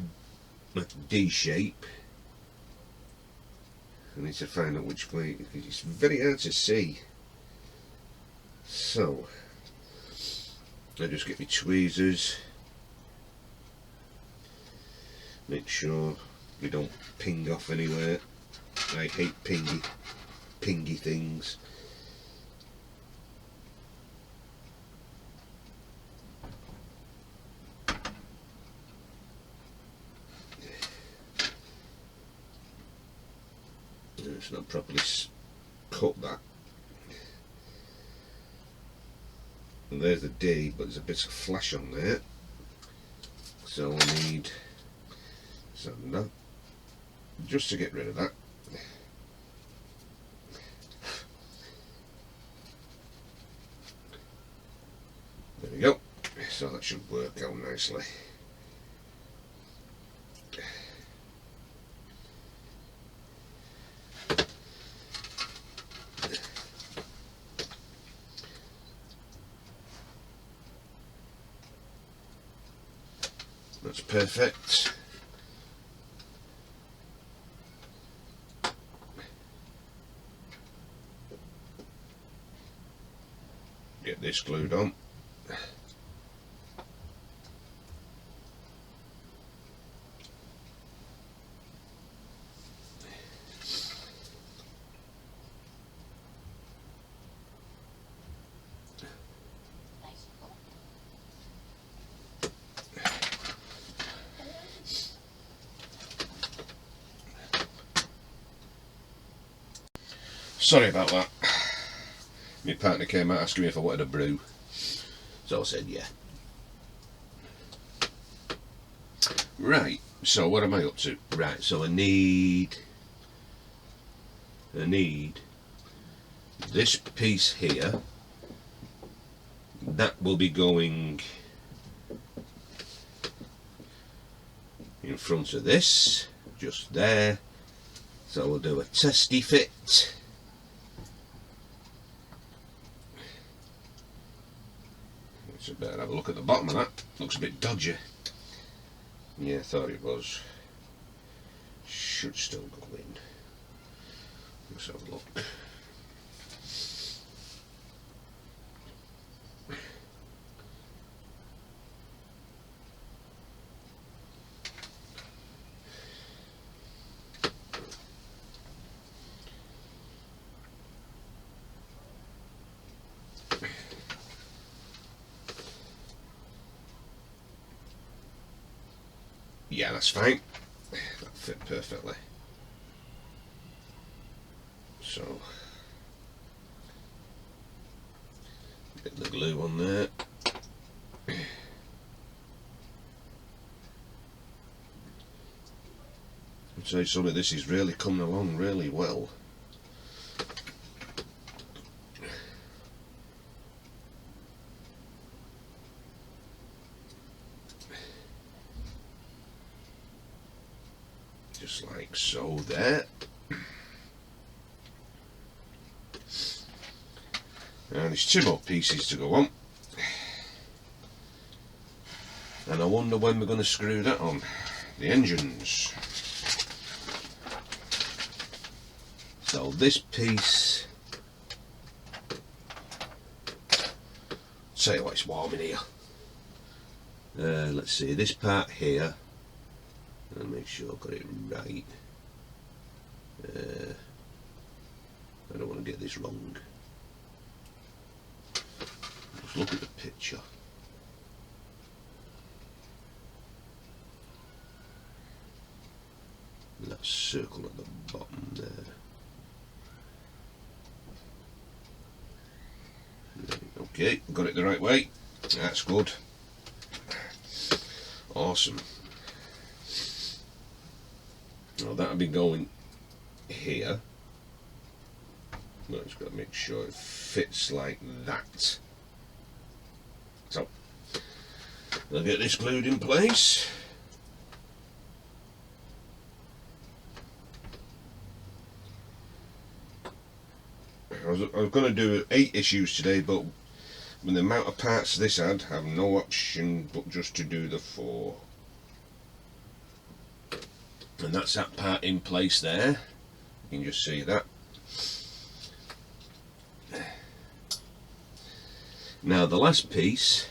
like D shape. I need to find out which way, because it's very hard to see. So I just get my tweezers, make sure we don't ping off anywhere. I hate pingy things. It's not properly cut that. And there's the D, but there's a bit of flash on there. So I need some that, just to get rid of that. There we go. So that should work out nicely. That's perfect. Get this glued on. Sorry about that. My partner came out asking me if I wanted a brew, so I said yeah. Right, so what am I up to? Right, so I need this piece here. That will be going in front of this, just there. So we'll do a testy fit. So better have a look at the bottom of that. Looks a bit dodgy. Yeah, I thought it was. Should still go in. Let's have a look. Yeah, that's fine. That fit perfectly. So, get the glue on there. I'd say some of this is really coming along really well. Just like so there. And there's two more pieces to go on. And I wonder when we're going to screw that on. The engines. So this piece, tell you what, it's warm in here. Let's see, this part here, I'll make sure I've got it right. I don't want to get this wrong. Just look at the picture. That circle at the bottom there. Okay, got it the right way. That's good. Awesome. Well, that'll be going here. But it's got to make sure it fits like that. So I'll get this glued in place. I was going to do 8 issues today, but with the amount of parts this had, I have no option but just to do the 4. And that's that part in place there. You can just see that. Now the last piece,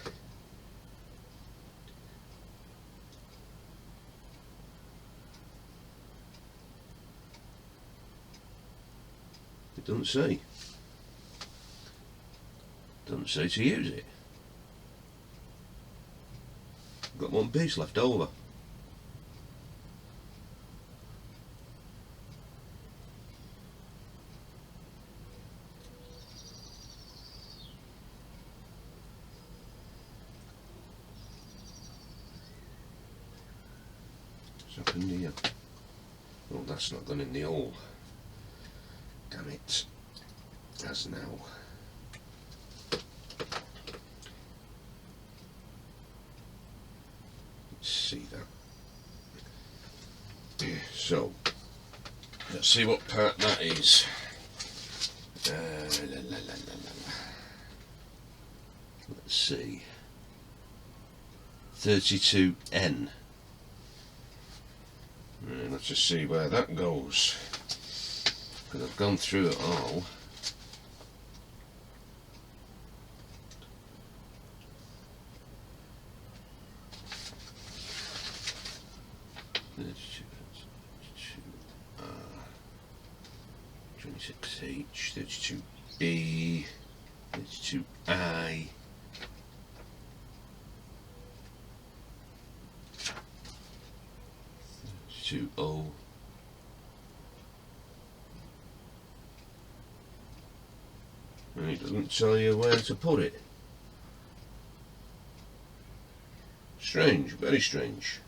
it doesn't say to use it. Got 1 piece left over. What's happened here? Oh, that's not gone in the hole. Damn it. As now. Let's see that. So, let's see what part that is. Let's see. 32N. Let's just see where that goes, because I've gone through it all. There's 26H, 32B, 32I. To O. And it doesn't tell you where to put it. Strange, very strange.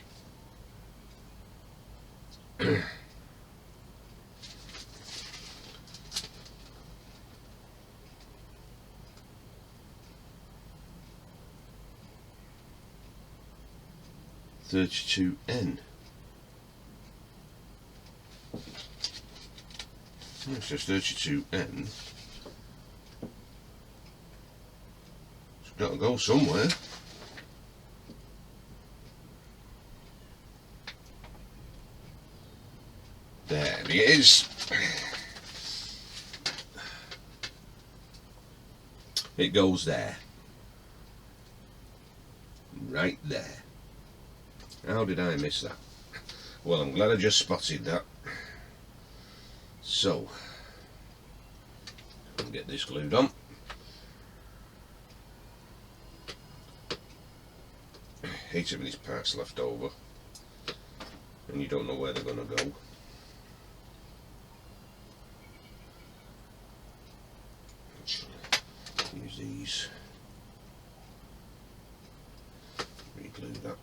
32N. It says 32N. It's got to go somewhere. There it is. It goes there. Right there. How did I miss that? Well, I'm glad I just spotted that. So, I'll get this glued on. Hate it when these parts left over and you don't know where they're going to go. Use these. Re-glue that.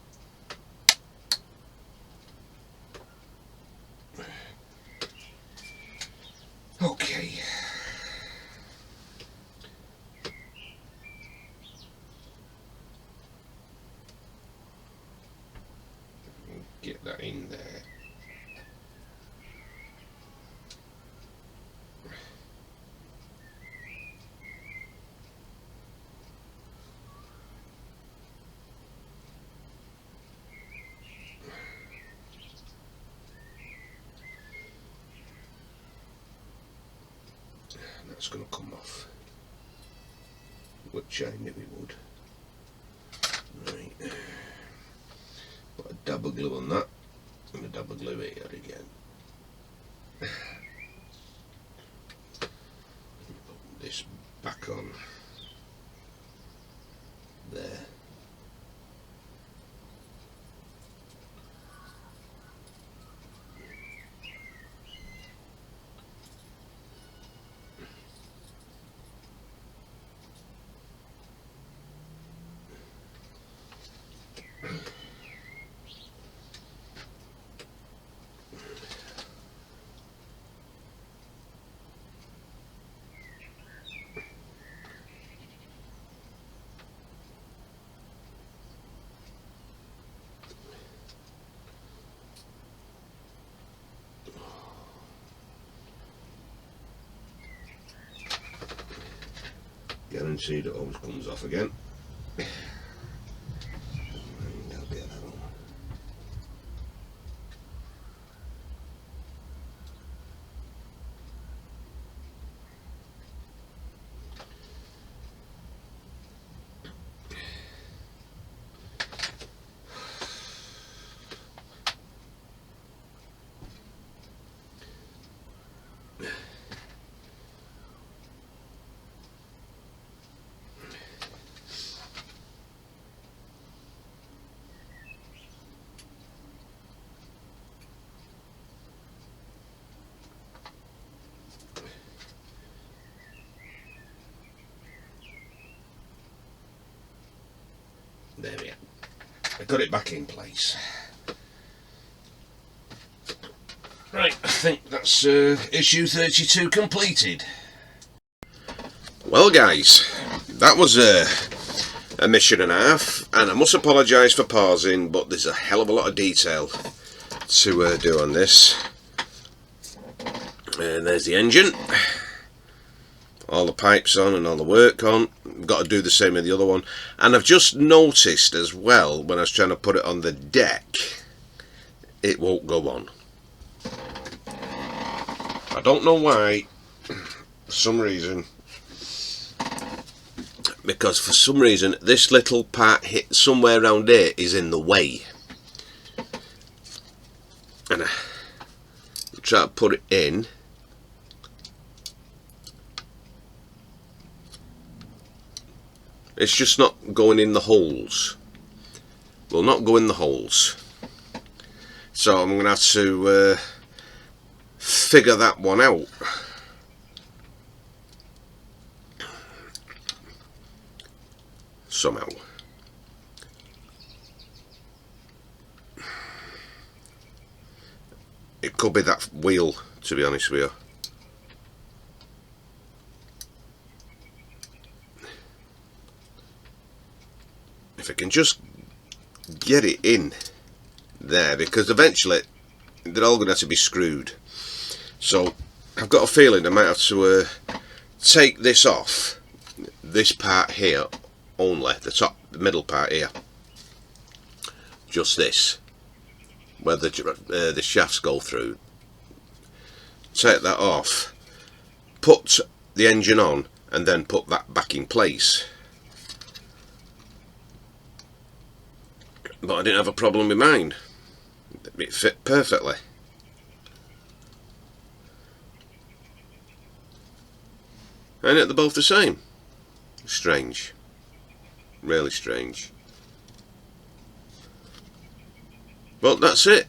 Okay. Get that in there. That's going to come off, which I knew it would. Right, put a double glue on that, and a double glue here again. Put this back on there. guaranteed it always comes off again. There we are. I got it back in place. Right, I think that's issue 32 completed. Well guys, that was a mission and a half, and I must apologise for pausing, but there's a hell of a lot of detail to do on this. And there's the engine. All the pipes on and all the work on. Got to do the same with the other one. And I've just noticed as well, when I was trying to put it on the deck, it won't go on. I don't know why. For some reason. Because for some reason this little part hit somewhere around here is in the way. And I try to put it in. It's just not going in the holes. Will not go in the holes. So I'm going to have to figure that one out. Somehow. It could be that wheel, to be honest with you. If I can just get it in there, because eventually they're all going to have to be screwed. So I've got a feeling I might have to take this off, this part here only, the middle part here, just this, where the shafts go through. Take that off, put the engine on, and then put that back in place. But I didn't have a problem with mine. It fit perfectly. And they're both the same. Strange. Really strange. But that's it.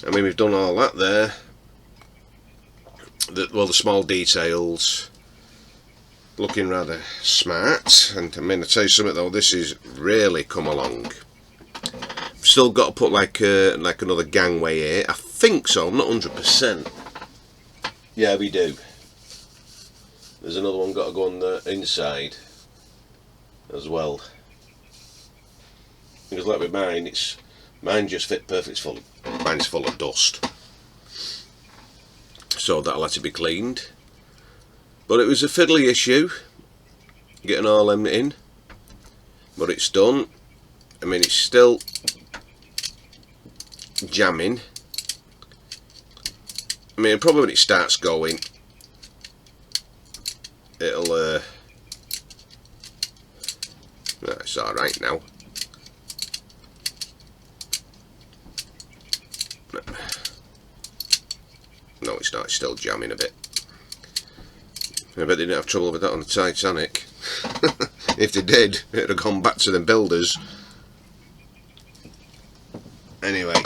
I mean, we've done all that there. The small details. Looking rather smart. And I mean, I tell you something though, this has really come along. Still got to put like another gangway here. I think so. I'm not 100%. Yeah, we do. There's another one got to go on the inside as well. Because like with mine, mine just fit perfect. Mine's full of dust. So that'll have to be cleaned. But it was a fiddly issue getting all them in. But it's done. I mean, it's still jamming. I mean, probably when it starts going, it'll it's alright now. No, it's not, it's still jamming a bit. I bet they didn't have trouble with that on the Titanic. If they did, it'd have gone back to the builders. Anyway,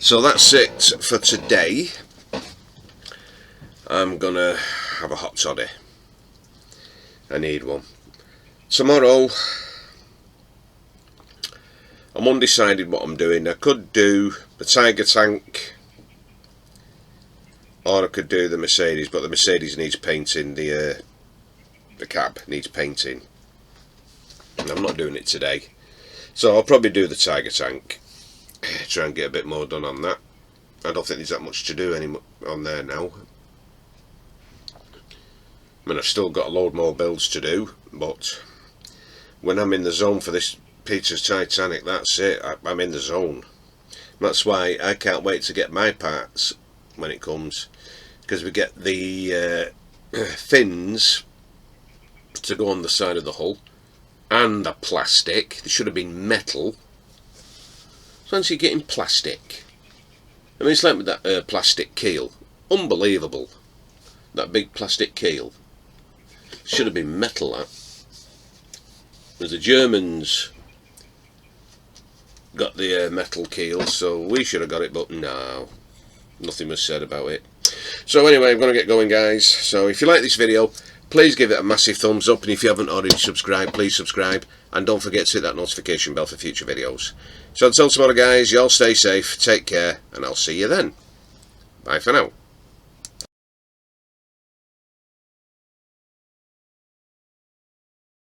so that's it for today. I'm gonna have a hot toddy. I need one. Tomorrow, I'm undecided what I'm doing. I could do the Tiger Tank, or I could do the Mercedes, but the Mercedes needs painting. The cab needs painting, and I'm not doing it today. So I'll probably do the Tiger Tank. Try and get a bit more done on that. I don't think there's that much to do on there now. I mean, I've still got a load more builds to do, but when I'm in the zone for this Peter's Titanic, that's it. I'm in the zone. That's why I can't wait to get my parts when it comes, because we get the fins to go on the side of the hull, and the plastic. They should have been metal. So once you're getting plastic, I mean, it's like with that plastic keel. Unbelievable. That big plastic keel. Should have been metal, that. As the Germans got the metal keel, so we should have got it, but no. Nothing was said about it. So anyway, I'm going to get going, guys. So if you like this video, please give it a massive thumbs up, and if you haven't already subscribed, please subscribe, and don't forget to hit that notification bell for future videos. So until tomorrow, guys, you all stay safe, take care, and I'll see you then. Bye for now.